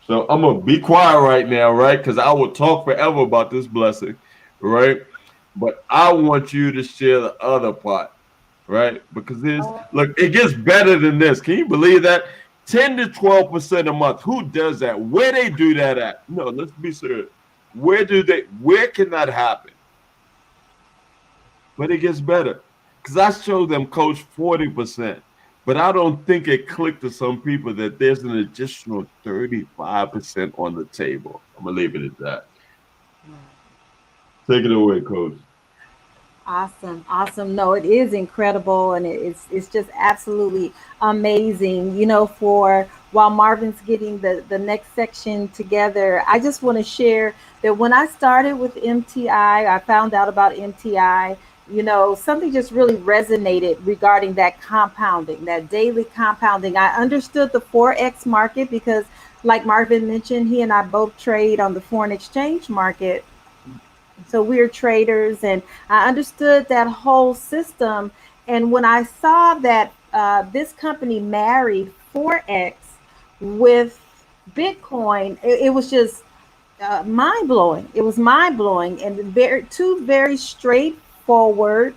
So I'm gonna be quiet right now, right? Because I will talk forever about this blessing, right? But I want you to share the other part, right? Because this, look, it gets better than this. Can you believe that? 10 to 12% a month. Who does that? Where they do that at? No, let's be serious. Where can that happen? But it gets better. Because I showed them coach 40%. But I don't think it clicked to some people that there's an additional 35% on the table. I'm gonna leave it at that. Take it away, coach. Awesome, awesome. No, it is incredible, and it's just absolutely amazing. For while Marvin's getting the next section together, I just want to share that when I started with MTI, I found out about MTI. Something just really resonated regarding that compounding, that daily compounding. I understood the forex market because, like Marvin mentioned, he and I both trade on the foreign exchange market, so we're traders, and I understood that whole system. And when I saw that this company married forex with Bitcoin, it was just mind blowing. It was mind blowing, and two very straightforward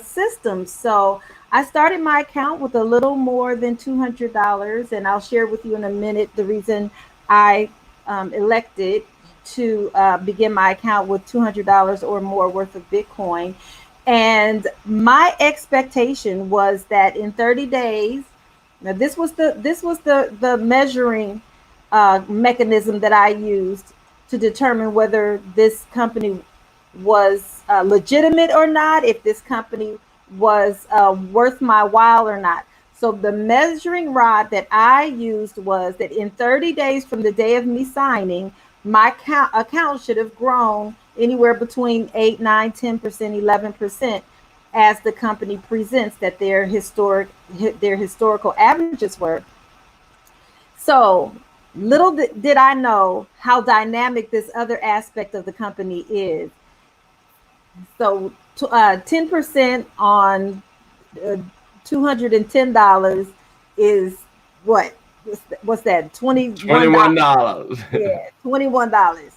systems. So I started my account with a little more than $200, and I'll share with you in a minute the reason I elected to begin my account with $200 or more worth of Bitcoin. And my expectation was that in 30 days, now this was the measuring mechanism that I used to determine whether this company was legitimate or not, if this company was worth my while or not. So the measuring rod that I used was that in 30 days from the day of me signing, my account should have grown anywhere between 8, 9, 10%, 11%, as the company presents that their historical averages were. So little did I know how dynamic this other aspect of the company is. So 10% on $210 is what? What's that? $21. $21. Yeah, $21. It's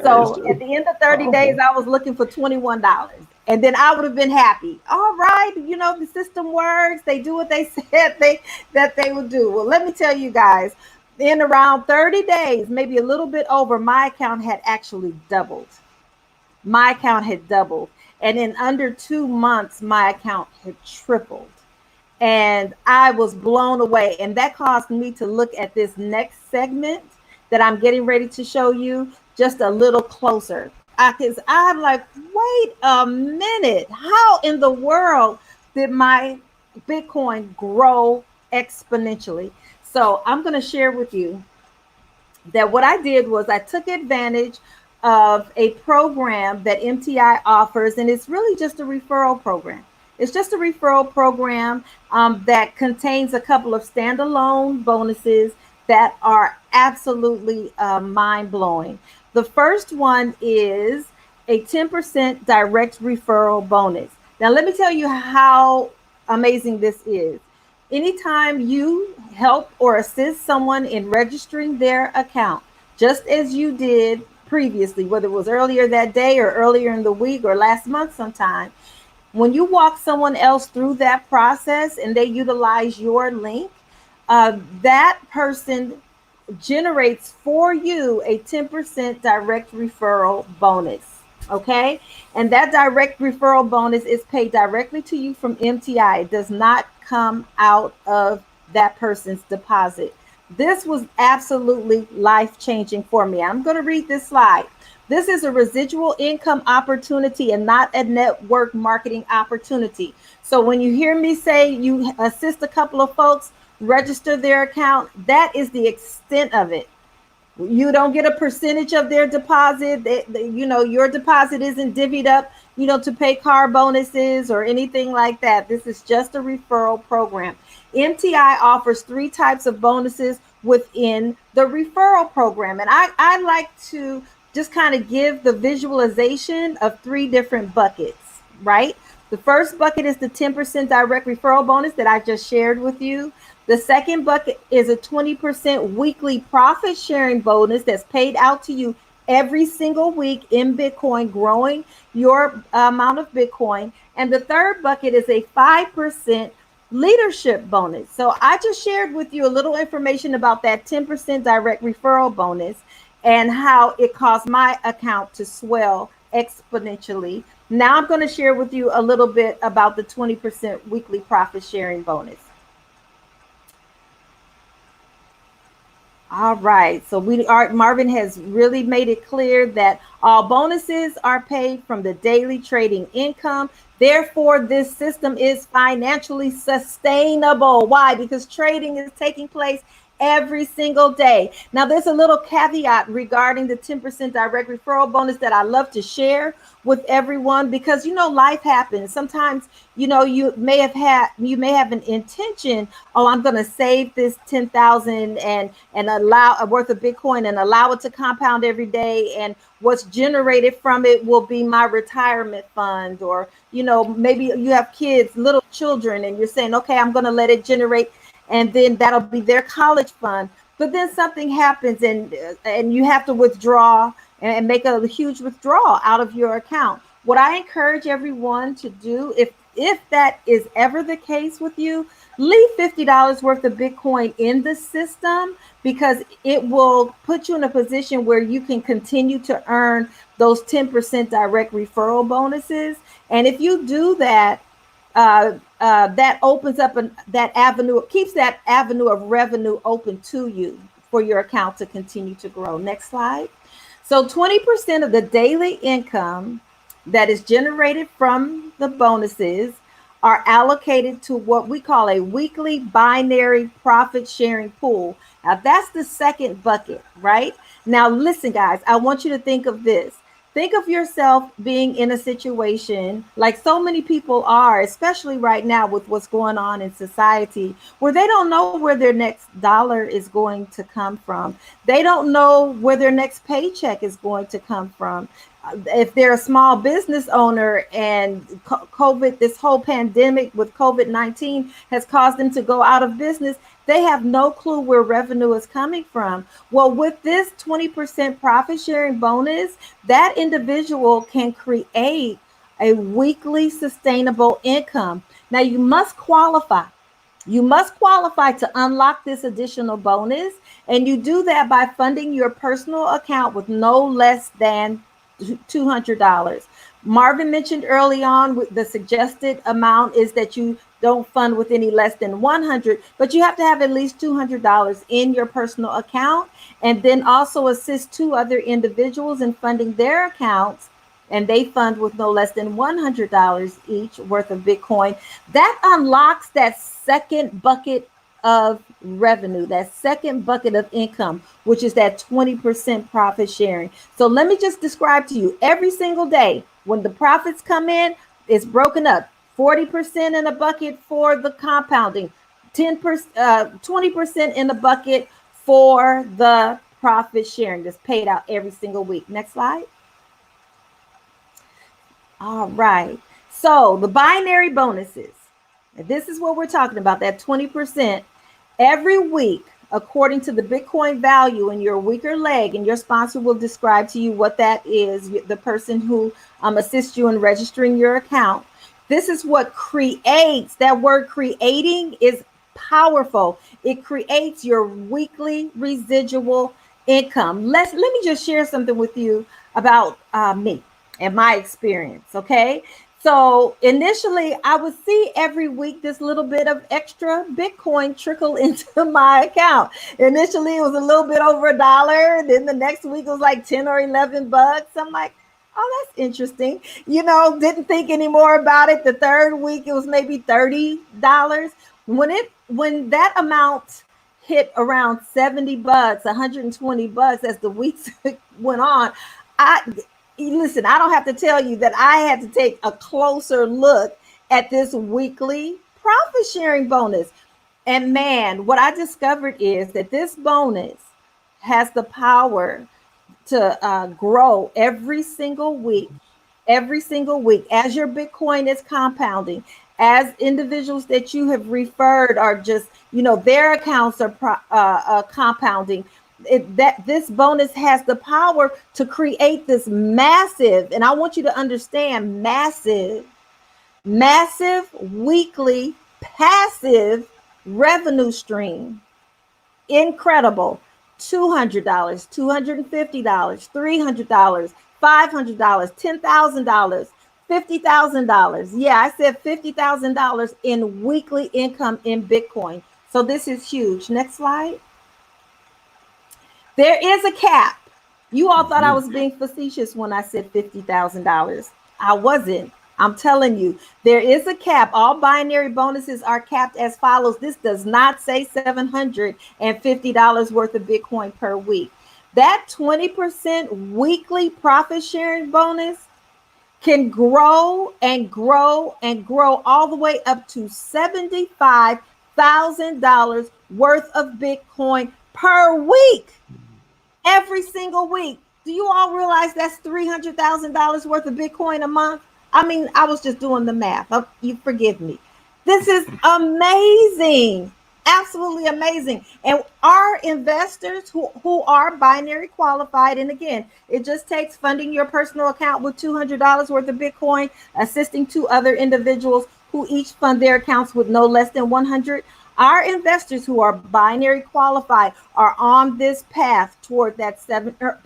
So at just the end of 30 days, powerful. I was looking for $21. And then I would have been happy. All right, the system works. They do what they said they would do. Well, let me tell you guys, in around 30 days, maybe a little bit over, my account had actually doubled. My account had doubled. And in under 2 months, my account had tripled. And I was blown away. And that caused me to look at this next segment that I'm getting ready to show you just a little closer. Because I'm like, wait a minute, how in the world did my Bitcoin grow exponentially? So I'm going to share with you that what I did was I took advantage of a program that MTI offers, and it's really just a referral program. It's just a referral program that contains a couple of standalone bonuses that are absolutely mind blowing. The first one is a 10% direct referral bonus. Now, let me tell you how amazing this is. Anytime you help or assist someone in registering their account, just as you did previously, whether it was earlier that day or earlier in the week or last month sometime, when you walk someone else through that process and they utilize your link, that person generates for you a 10% direct referral bonus. Okay. And that direct referral bonus is paid directly to you from MTI. It does not come out of that person's deposit. This was absolutely life changing for me. I'm going to read this slide. This is a residual income opportunity and not a network marketing opportunity. So when you hear me say you assist a couple of folks register their account, that is the extent of it. You don't get a percentage of their deposit. Your deposit isn't divvied up, to pay car bonuses or anything like that. This is just a referral program. MTI offers three types of bonuses within the referral program. And I like to just kind of give the visualization of three different buckets, right? The first bucket is the 10% direct referral bonus that I just shared with you. The second bucket is a 20% weekly profit sharing bonus that's paid out to you every single week in Bitcoin, growing your amount of Bitcoin. And the third bucket is a 5% leadership bonus. So I just shared with you a little information about that 10% direct referral bonus and how it caused my account to swell exponentially. Now I'm going to share with you a little bit about the 20% weekly profit sharing bonus. All right. So Marvin has really made it clear that all bonuses are paid from the daily trading income. Therefore, this system is financially sustainable. Why? Because trading is taking place every single day. Now, there's a little caveat regarding the 10% direct referral bonus that I love to share with everyone because life happens. Sometimes you may have an intention. Oh, I'm going to save this 10,000 and allow a worth of Bitcoin and allow it to compound every day, and what's generated from it will be my retirement fund. Or maybe you have kids, little children, and you're saying, okay, I'm going to let it generate, and then that'll be their college fund. But then something happens, and you have to withdraw and make a huge withdrawal out of your account. What I encourage everyone to do, if that is ever the case with you, leave $50 worth of Bitcoin in the system, because it will put you in a position where you can continue to earn those 10% direct referral bonuses. And if you do that, that opens up that avenue, keeps that avenue of revenue open to you for your account to continue to grow. Next slide. So 20% of the daily income that is generated from the bonuses are allocated to what we call a weekly binary profit sharing pool. Now, that's the second bucket, right? Now, listen, guys, I want you to think of this. Think of yourself being in a situation like so many people are, especially right now with what's going on in society, where they don't know where their next dollar is going to come from. They don't know where their next paycheck is going to come from. If they're a small business owner and COVID, this whole pandemic with COVID-19 has caused them to go out of business, they have no clue where revenue is coming from. Well, with this 20% profit sharing bonus, that individual can create a weekly sustainable income. Now, you must qualify. You must qualify to unlock this additional bonus, and you do that by funding your personal account with no less than $200. Marvin mentioned early on the suggested amount is that you don't fund with any less than 100, but you have to have at least $200 in your personal account, and then also assist two other individuals in funding their accounts, and they fund with no less than $100 each worth of Bitcoin. That unlocks that second bucket of revenue, that second bucket of income, which is that 20% profit sharing. So let me just describe to you, every single day when the profits come in, it's broken up. 40% in a bucket for the compounding, 20% in the bucket for the profit sharing that's paid out every single week. Next slide. All right. So the binary bonuses, this is what we're talking about, that 20% every week, according to the Bitcoin value in your weaker leg, and your sponsor will describe to you what that is, the person who assists you in registering your account. This is what creates, that word creating is powerful. It creates your weekly residual income. Let me just share something with you about me and my experience, okay? So initially, I would see every week this little bit of extra Bitcoin trickle into my account. Initially, it was a little bit over $1. Then the next week it was like 10 or 11 bucks. I'm like, oh, that's interesting. Didn't think any more about it. The third week it was maybe $30. When that amount hit around 70 bucks, 120 bucks as the weeks went on, I listen, I don't have to tell you that I had to take a closer look at this weekly profit sharing bonus. And man, what I discovered is that this bonus has the power to grow every single week as your Bitcoin is compounding, as individuals that you have referred are just, their accounts are compounding. That this bonus has the power to create this massive, and I want you to understand, massive weekly passive revenue stream. Incredible. $200, $250, $300, $500, $10,000, $50,000. Yeah, I said $50,000 in weekly income in Bitcoin. So this is huge. Next slide. There is a cap. You all thought I was being facetious when I said $50,000. I wasn't. I'm telling you, there is a cap. All binary bonuses are capped as follows. This does not say $750 worth of Bitcoin per week. That 20% weekly profit sharing bonus can grow and grow and grow all the way up to $75,000 worth of Bitcoin per week. Every single week. Do you all realize that's $300,000 worth of Bitcoin a month? I mean, I was just doing the math. You forgive me. This is amazing. Absolutely amazing. And our investors who are binary qualified, and again, it just takes funding your personal account with $200 worth of Bitcoin, assisting two other individuals who each fund their accounts with no less than 100. Our investors who are binary qualified are on this path toward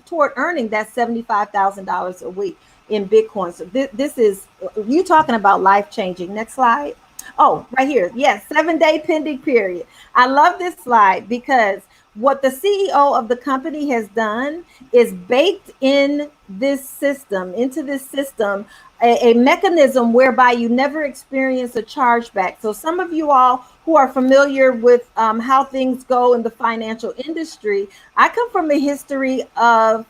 toward earning that $75,000 a week in Bitcoin. So this is, you talking about life changing. Next slide. Oh, right here. Yes, 7-day pending period. I love this slide because what the CEO of the company has done is baked into this system, a mechanism whereby you never experience a chargeback. So some of you all who are familiar with how things go in the financial industry, I come from a history of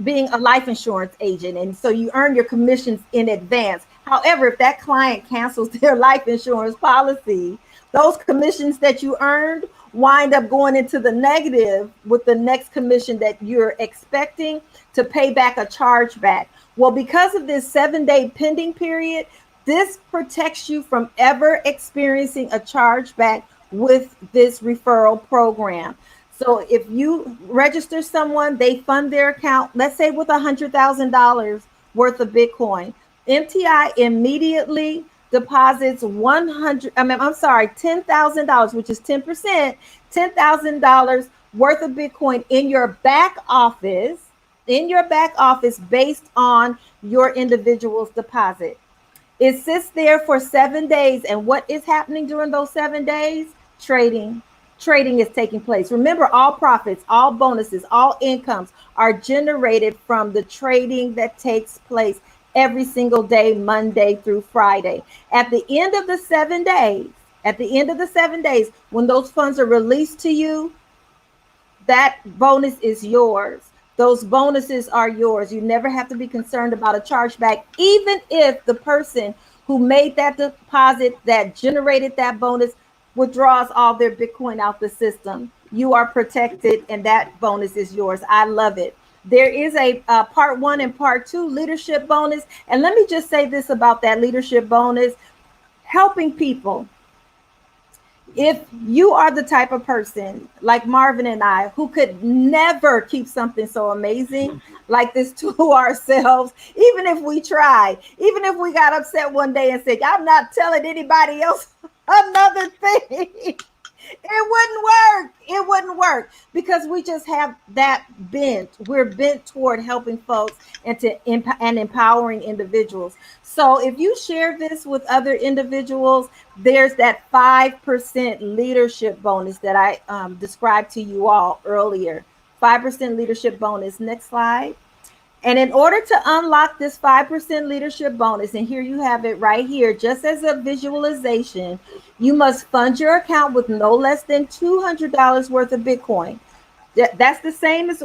being a life insurance agent. And so you earn your commissions in advance. However, if that client cancels their life insurance policy, those commissions that you earned wind up going into the negative with the next commission that you're expecting to pay back a chargeback. Well, because of this 7-day pending period, this protects you from ever experiencing a chargeback with this referral program. So if you register someone, they fund their account, let's say with $100,000 worth of Bitcoin, MTI immediately deposits $10,000, which is 10%, $10,000 worth of Bitcoin in your back office, based on your individual's deposit. It sits there for 7 days. And what is happening during those 7 days? Trading is taking place. Remember, all profits, all bonuses, all incomes are generated from the trading that takes place every single day, Monday through Friday. At the end of the 7 days, when those funds are released to you, that bonus is yours. Those bonuses are yours. You never have to be concerned about a chargeback, even if the person who made that deposit that generated that bonus withdraws all their Bitcoin out the system. You are protected, and that bonus is yours. I love it. There is a part 1 and part 2 leadership bonus. And let me just say this about that leadership bonus: helping people. If you are the type of person like Marvin and I, who could never keep something so amazing like this to ourselves, even if we tried, even if we got upset one day and said, I'm not telling anybody else another thing, it wouldn't wouldn't work because we just have that bent. We're bent toward helping folks and and empowering individuals. So if you share this with other individuals, there's that 5% leadership bonus that I described to you all earlier. 5% leadership bonus. Next slide. And in order to unlock this 5% leadership bonus, and here you have it right here, just as a visualization, you must fund your account with no less than $200 worth of Bitcoin. That's the same as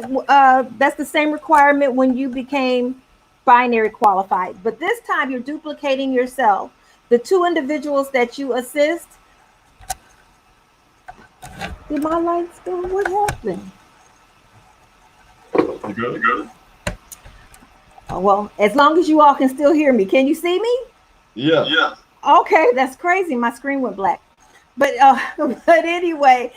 that's the same requirement when you became binary qualified. But this time you're duplicating yourself. The two individuals that you assist. Did my lights go? What happened? You good? Oh, well, as long as you all can still hear me, can you see me? Yeah. Okay, that's crazy. My screen went black. But but anyway,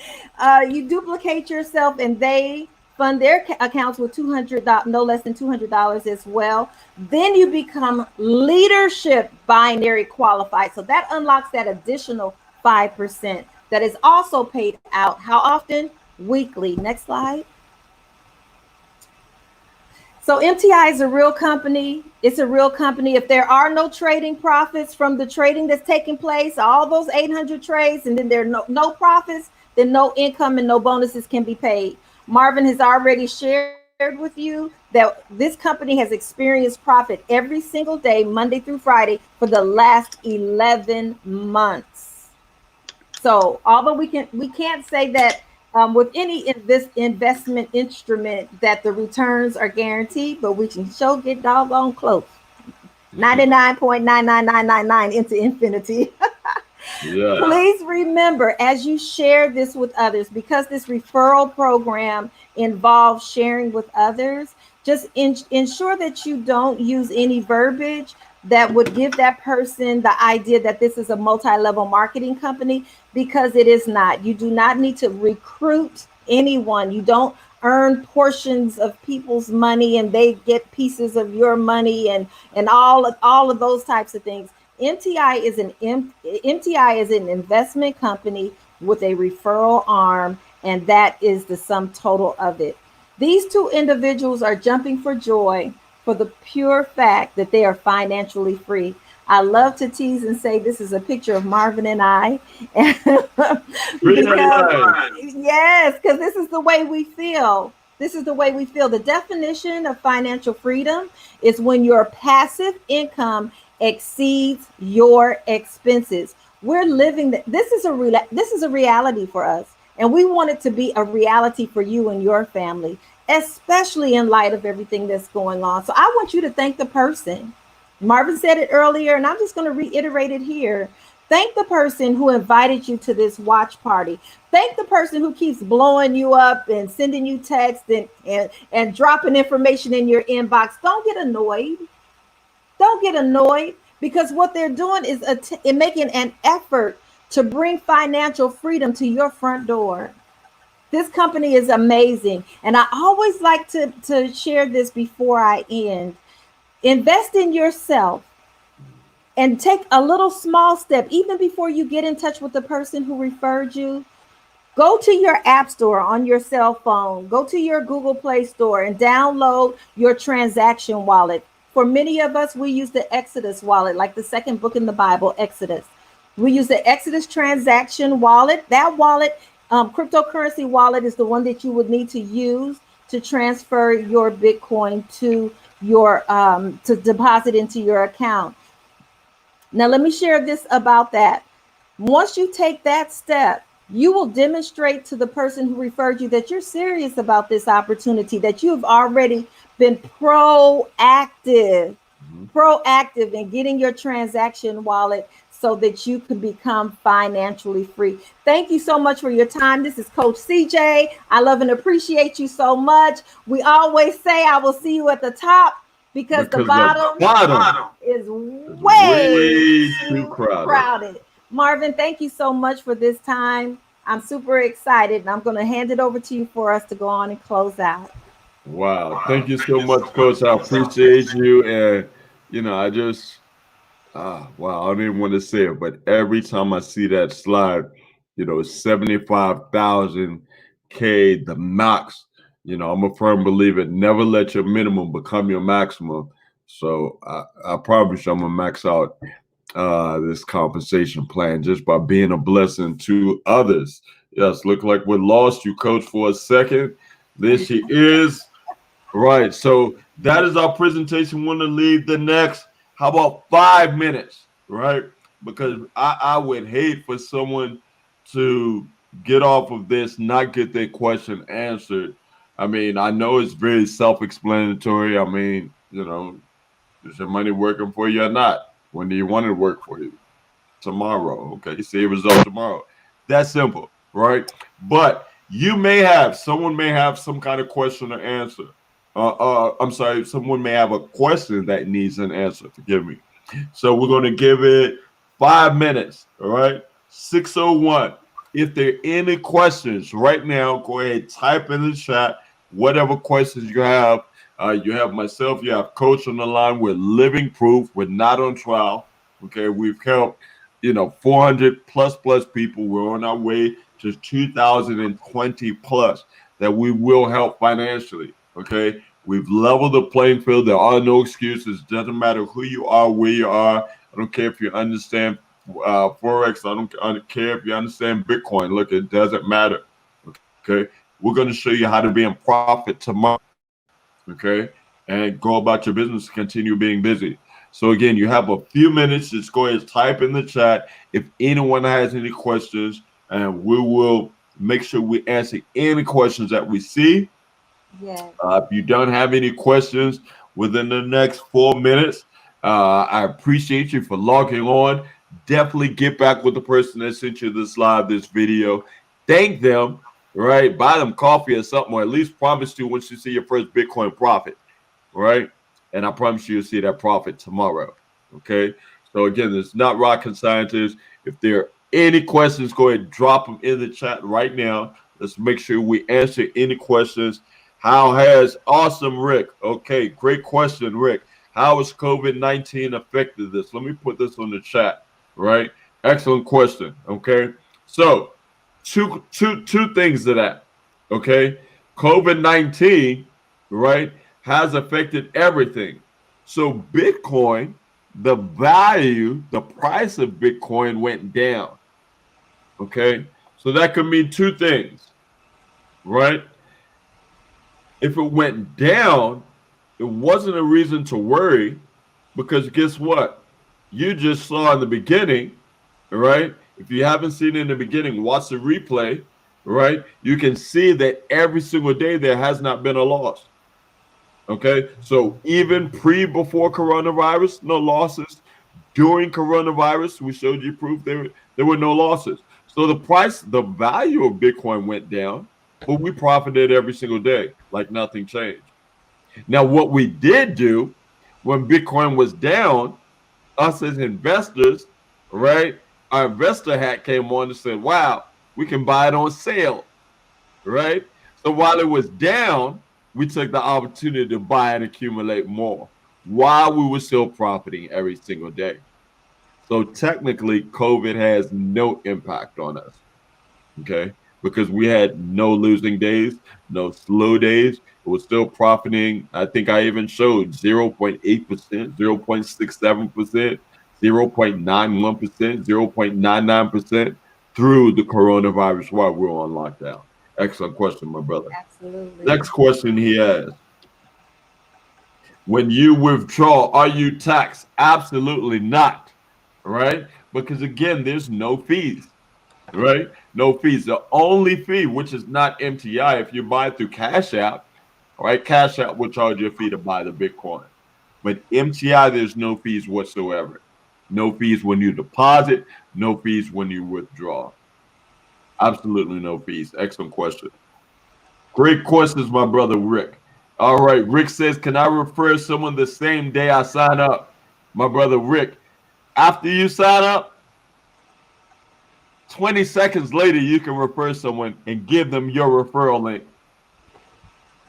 you duplicate yourself, and they fund their accounts with $200, no less than $200 as well. Then you become leadership binary qualified. So that unlocks that additional 5% that is also paid out. How often? Weekly. Next slide. So MTI is a real company. It's a real company. If there are no trading profits from the trading that's taking place, all those 800 trades, and then there are no profits, then no income and no bonuses can be paid. Marvin has already shared with you that this company has experienced profit every single day, Monday through Friday, for the last 11 months. So although we can't say that with any investment instrument that the returns are guaranteed, but we can sure get doggone close. 99.99999 into infinity. Yeah. Please remember, as you share this with others, because this referral program involves sharing with others, just ensure that you don't use any verbiage that would give that person the idea that this is a multi-level marketing company, because it is not. You do not need to recruit anyone. You don't earn portions of people's money and they get pieces of your money, and all of those types of things. MTI is an investment company with a referral arm, and that is the sum total of it. These two individuals are jumping for joy for the pure fact that they are financially free. I love to tease and say this is a picture of Marvin and I. Pretty Because nice. yes, because this is the way we feel. This is the way we feel. The definition of financial freedom is when your passive income exceeds your expenses. We're living this is this is a reality for us, and we want it to be a reality for you and your family, especially in light of everything that's going on. So I want you to thank the person. Marvin said it earlier, and I'm just going to reiterate it here. Thank the person who invited you to this watch party. Thank the person who keeps blowing you up and sending you texts and dropping information in your inbox. Don't get annoyed. Don't get annoyed, because what they're doing is making an effort to bring financial freedom to your front door. This company is amazing. And I always like to share this before I end. Invest in yourself and take a little small step, even before you get in touch with the person who referred you. Go to your app store on your cell phone, go to your Google Play Store and download your transaction wallet. For many of us, we use the Exodus wallet, like the second book in the Bible, Exodus. We use the Exodus transaction wallet. That wallet, cryptocurrency wallet, is the one that you would need to use to transfer your Bitcoin to your to deposit into your account. Now, let me share this about that. Once you take that step, you will demonstrate to the person who referred you that you're serious about this opportunity, that you have already been proactive in getting your transaction wallet so that you can become financially free. Thank you so much for your time. This is Coach CJ. I love and appreciate you so much. We always say I will see you at the top, because the Because the bottom bottom is is way way too too crowded. crowded. Marvin, thank you so much for this time. I'm super excited, and I'm going to hand it over to you for us to go on and close out. Wow. Thank you so much, Coach. I appreciate you. And, I just, wow, I don't even want to say it, but every time I see that slide, 75,000 Okay, the max. I'm a firm believer. Never let your minimum become your maximum. So I promise you, I'm gonna max out this compensation plan just by being a blessing to others. Yes, look like we lost you, coach, for a second. There she is. Right. So that is our presentation. Want to leave the next, how about 5 minutes? Right. Because I would hate for someone to get off of this, not get their question answered. I mean, I know it's very self explanatory. I mean, is your money working for you or not? When do you want it to work for you? Tomorrow. Okay, see a result tomorrow. That's simple, right? But someone may have some kind of question or answer. I'm sorry, someone may have a question that needs an answer. Forgive me. So we're going to give it 5 minutes. All right, 6:01. If there are any questions right now, go ahead, type in the chat whatever questions you have. You have myself, you have Coach on the line. We're living proof. We're not on trial. Okay, we've helped 400 plus people. We're on our way to 2020 plus that we will help financially. Okay, we've leveled the playing field. There are no excuses. Doesn't matter who you are, where you are. I don't care if you understand forex. I don't care if you understand Bitcoin. Look, it doesn't matter. Okay, we're going to show you how to be in profit tomorrow. Okay, and go about your business, continue being busy. So again, you have a few minutes. Just go ahead and type in the chat if anyone has any questions, and we will make sure we answer any questions that we see. Yes. If you don't have any questions within the next 4 minutes, I appreciate you for logging on. Definitely get back with the person that sent you this video. Thank them, right? Buy them coffee or something, or at least promise to once you see your first Bitcoin profit, right? And I promise you'll see that profit tomorrow. Okay. So again, it's not rocket scientists. If there are any questions, go ahead and drop them in the chat right now. Let's make sure we answer any questions. How has awesome Rick? Okay, great question, Rick. How has COVID-19 affected this? Let me put this on the chat, right? Excellent question. Okay. So two things to that. Okay. COVID-19, right, has affected everything. So Bitcoin, the value, the price of Bitcoin went down. Okay. So that could mean two things, right? If it went down, it wasn't a reason to worry because guess what? You just saw in the beginning, right? If you haven't seen it in the beginning, watch the replay, right? You can see that every single day there has not been a loss. Okay, so even before coronavirus, no losses. During coronavirus, we showed you proof there were no losses. So the value of Bitcoin went down, but we profited every single day, like nothing changed. Now, what we did do when Bitcoin was down, us as investors, right? Our investor hat came on and said, "Wow, we can buy it on sale," right? So while it was down, we took the opportunity to buy and accumulate more while we were still profiting every single day. So technically, COVID has no impact on us, okay? Because we had no losing days, no slow days. It was still profiting. I think I even showed 0.8%, 0.67%, 0.91%, 0.99% through the coronavirus while we were on lockdown. Excellent question, my brother. Absolutely. Next question he has. When you withdraw, are you taxed? Absolutely not. Right? Because again, there's no fees. Right? No fees. The only fee, which is not MTI, if you buy it through Cash App, right? Cash App will charge you a fee to buy the Bitcoin. But MTI, there's no fees whatsoever. No fees when you deposit, no fees when you withdraw. Absolutely no fees. Excellent question. Great questions, my brother Rick. All right, Rick says, can I refer someone the same day I sign up? My brother Rick, after you sign up, 20 seconds later, you can refer someone and give them your referral link.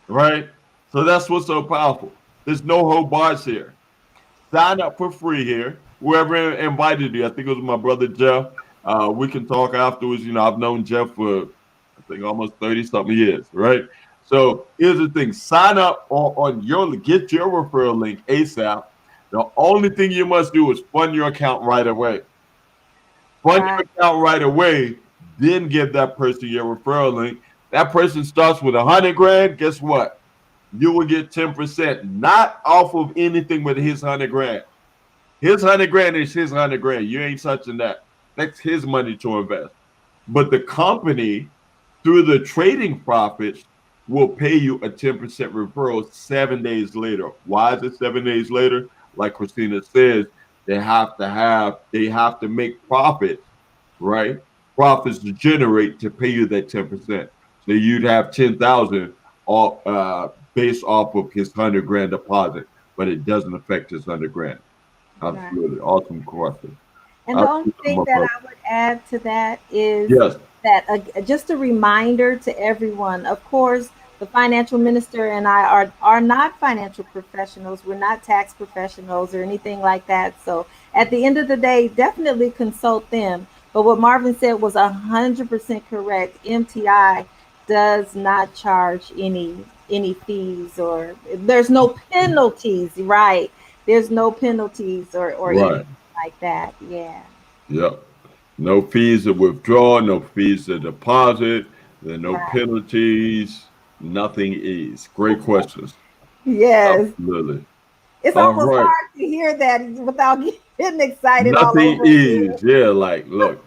Right? So that's what's so powerful. There's no hold bars here. Sign up for free here. Whoever invited you, I think it was my brother Jeff. We can talk afterwards. I've known Jeff for think almost 30 something years, right? So here's the thing: sign up on your get your referral link ASAP. The only thing you must do is fund your account right away. Fund Right. your account right away, then give that person your referral link. That person starts with 100 grand. Guess what? You will get 10%, not off of anything but his 100 grand. His 100 grand is his 100 grand. You ain't touching that. That's his money to invest. But the company, through the trading profits, will pay you a 10% referral 7 days later. Why is it 7 days later? Like Christina says, they have to make profits, right? Profits to generate to pay you that 10%. So you'd have 10,000 all based off of his 100 grand deposit, but it doesn't affect his 100 grand. Right. Absolutely. Awesome question. And the only Absolutely, thing my that brother. I would add to that is Yes. that just a reminder to everyone. Of course, the financial minister and I are not financial professionals. We're not tax professionals or anything like that. So at the end of the day, definitely consult them. But what Marvin said was 100% correct. MTI does not charge any fees, or there's no penalties, right? There's no penalties or anything Right. like that. Yeah. Yep. No fees to withdraw, no fees to deposit, there are no Right. penalties, nothing is. Great questions. Yes. Absolutely. It's All almost right. hard to hear that without getting excited all Nothing over again. is. Yeah, like, look.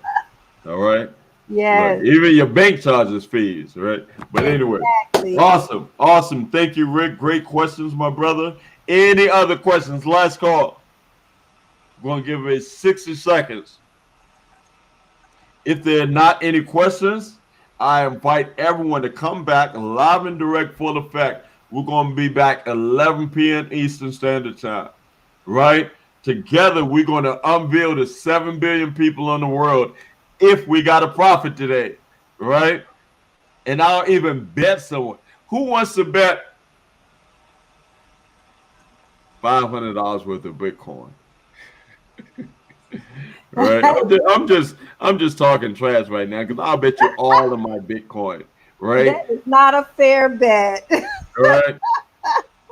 All right. Look, Yes, even your bank charges fees, right? But anyway, exactly. awesome. Awesome. Thank you, Rick. Great questions, my brother. Any other questions? Last call. I'm going to give it 60 seconds. If there are not any questions, I invite everyone to come back live and direct full effect. We're going to be back 11 p.m. Eastern Standard Time, right? Together, we're going to unveil the 7 billion people in the world if we got a profit today, right? And I'll even bet someone. Who wants to bet $500 worth of Bitcoin? Right? I'm just talking trash right now because I'll bet you all of my Bitcoin, right? That is not a fair bet. All right.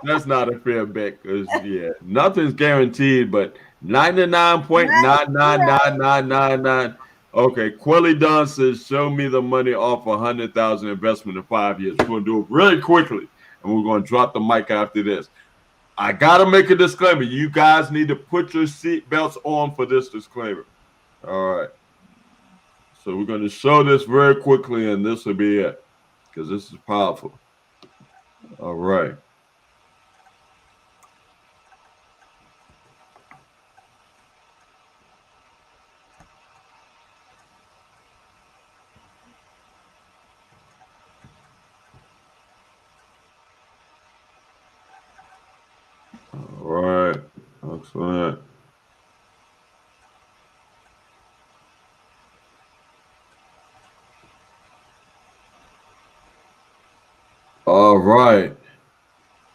That's not a fair bet because yeah, nothing's guaranteed, but 99.99999. Okay, Quelly Dunn says, "Show me the money off 100,000 investment in 5 years." We're gonna do it really quickly, and we're gonna drop the mic after this. I gotta make a disclaimer. You guys need to put your seat belts on for this disclaimer. All right. So we're gonna show this very quickly, and this will be it because this is powerful. All right. All right. Excellent. All right.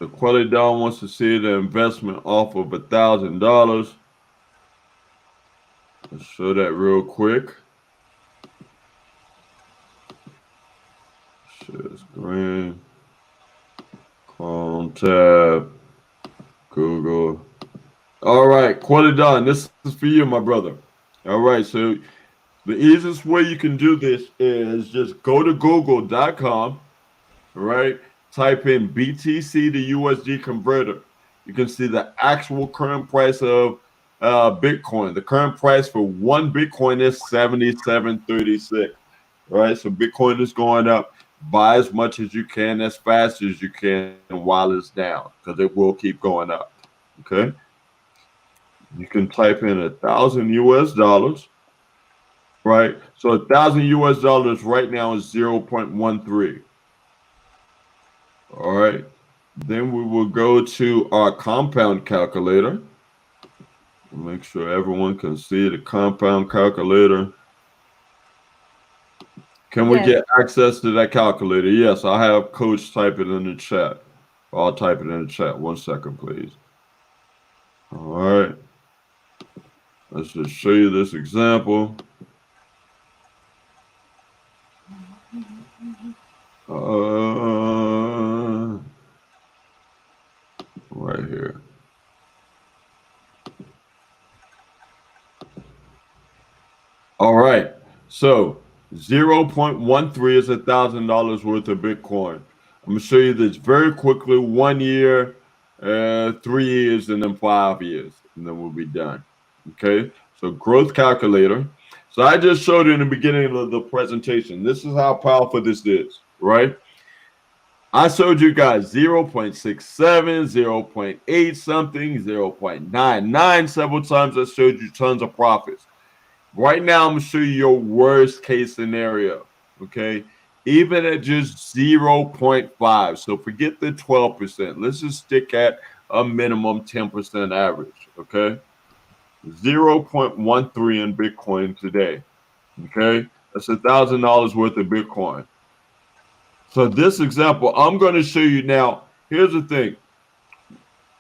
The Quelly Don wants to see the investment off of $1,000. Let's show that real quick. Share screen. Chrome tab. Google. All right, Quelly Don, this is for you, my brother. All right, so the easiest way you can do this is just go to google.com, right? Type in BTC to USD converter. You can see the actual current price of Bitcoin. The current price for one Bitcoin is 77.36, right? So Bitcoin is going up. Buy as much as you can, as fast as you can while it's down, because it will keep going up. Okay. You can type in 1,000 US dollars, right? So 1,000 US dollars right now is 0.13. All right. Then we will go to our compound calculator. Make sure everyone can see the compound calculator. Can we Yes. get access to that calculator? Yes, I have Coach type it in the chat. I'll type it in the chat. 1 second, please. All right. Let's just show you this example. Right here. All right. So 0.13 is $1,000 worth of Bitcoin. I'm gonna show you this very quickly. 1 year, 3 years, and then 5 years, and then we'll be done. Okay. So growth calculator. So I just showed you in the beginning of the presentation. This is how powerful this is, right? I showed you guys 0.67, 0.8 something, 0.99 several times. I showed you tons of profits. Right now, I'm gonna show you your worst case scenario. Okay, even at just 0.5. So forget the 12%. Let's just stick at a minimum 10% average. Okay, 0.13 in Bitcoin today. Okay, that's $1,000 worth of Bitcoin. So this example, I'm going to show you now. Here's the thing.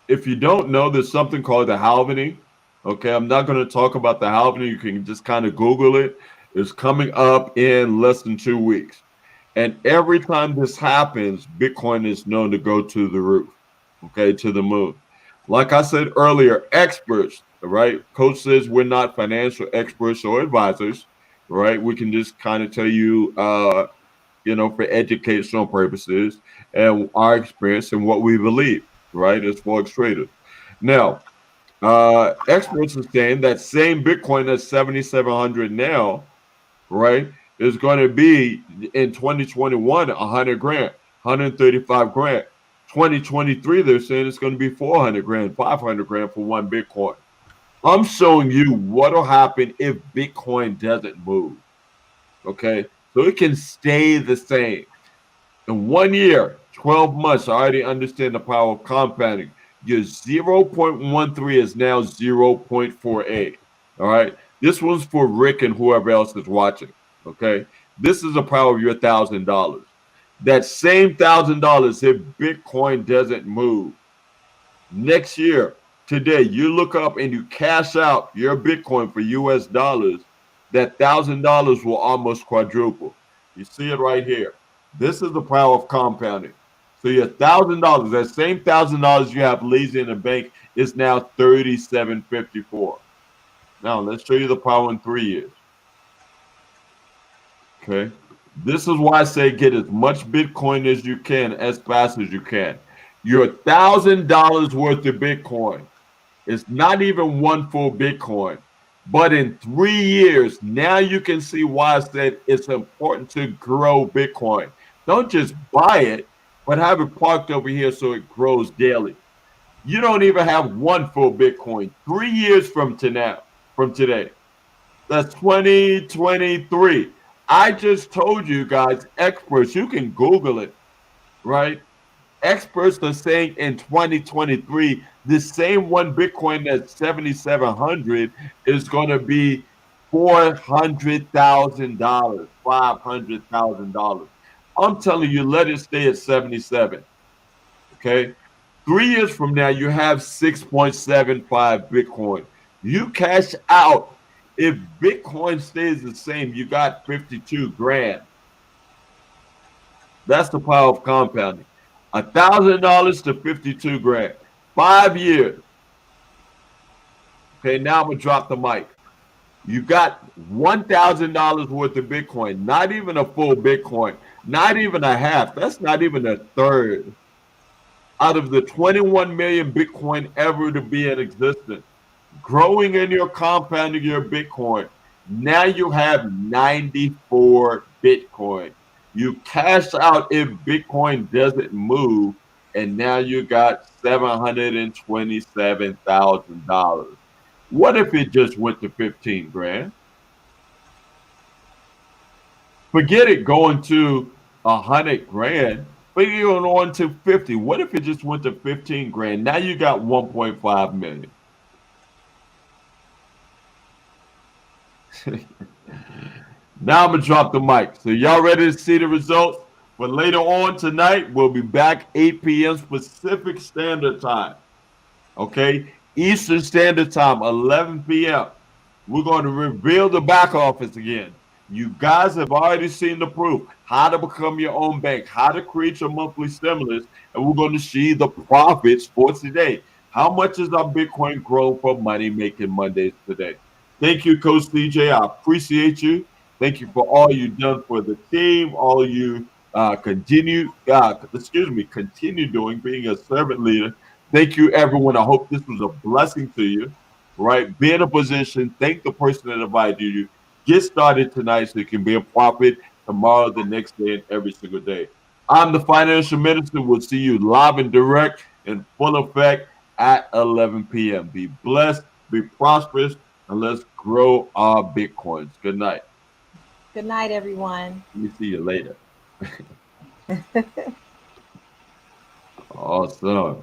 If you don't know, there's something called the halvening. Okay, I'm not going to talk about the halvening. You can just kind of Google it. It's coming up in less than 2 weeks. And every time this happens, Bitcoin is known to go to the roof, okay, to the moon. Like I said earlier, experts, right? Coach says we're not financial experts or advisors, right? We can just kind of tell you, for educational purposes and our experience and what we believe, right, as forex traders. Now, experts are saying that same Bitcoin that's 7,700 now, right, is going to be in 2021 100 grand, 135 grand. 2023, they're saying it's going to be 400 grand, 500 grand for one Bitcoin. I'm showing you what will happen if Bitcoin doesn't move. Okay, so it can stay the same. In 1 year, 12 months, I already understand the power of compounding. Your 0.13 is now 0.48. All right. This one's for Rick and whoever else is watching. Okay. This is the power of your $1,000. That same $1,000, if Bitcoin doesn't move next year, today, you look up and you cash out your Bitcoin for US dollars, that $1,000 will almost quadruple. You see it right here. This is the power of compounding. So your $1,000, that same $1,000 you have lazy in the bank, is now 37.54. Now let's show you the power in 3 years. Okay. This is why I say get as much Bitcoin as you can as fast as you can. Your $1,000 worth of Bitcoin is not even one full Bitcoin. But in 3 years, now you can see why I said it's important to grow Bitcoin. Don't just buy it, but have it parked over here so it grows daily. You don't even have one full Bitcoin. 3 years from today, that's 2023. I just told you guys, experts, you can Google it, right? Experts are saying in 2023, the same one Bitcoin that's 7,700 is going to be $400,000, $500,000. I'm telling you, let it stay at 77. Okay. 3 years from now, you have 6.75 Bitcoin. You cash out. If Bitcoin stays the same, you got 52 grand. That's the power of compounding. $1,000 to 52 grand. 5 years. Okay, now I'm gonna drop the mic. You got $1,000 worth of Bitcoin, not even a full Bitcoin, not even a half. That's not even a third out of the 21 million Bitcoin ever to be in existence. Growing in your compounding your Bitcoin. Now you have 94 Bitcoin. You cash out if Bitcoin doesn't move, and now you got $727,000. What if it just went to 15 grand? Forget it going to 100 grand. But you're on to 50. What if it just went to 15 grand? Now you got 1.5 million. Now I'm gonna drop the mic. So y'all ready to see the results? But later on tonight, we'll be back 8 p.m. Pacific Standard Time. Okay, Eastern Standard Time, 11 p.m. We're going to reveal the back office again. You guys have already seen the proof, how to become your own bank, how to create your monthly stimulus, and we're going to see the profits for today. How much is our Bitcoin grown for Money Making Mondays today? Thank you, Coach DJ. I appreciate you. Thank you for all you've done for the team, all you continue doing, being a servant leader. Thank you, everyone. I hope this was a blessing to you, right? Be in a position, thank the person that invited you. Get started tonight so you can be a profit tomorrow, the next day, and every single day. I'm the financial minister. We'll see you live and direct in full effect at 11 p.m. Be blessed, be prosperous, and let's grow our Bitcoins. Good night. Good night, everyone. Let me see you later. Awesome.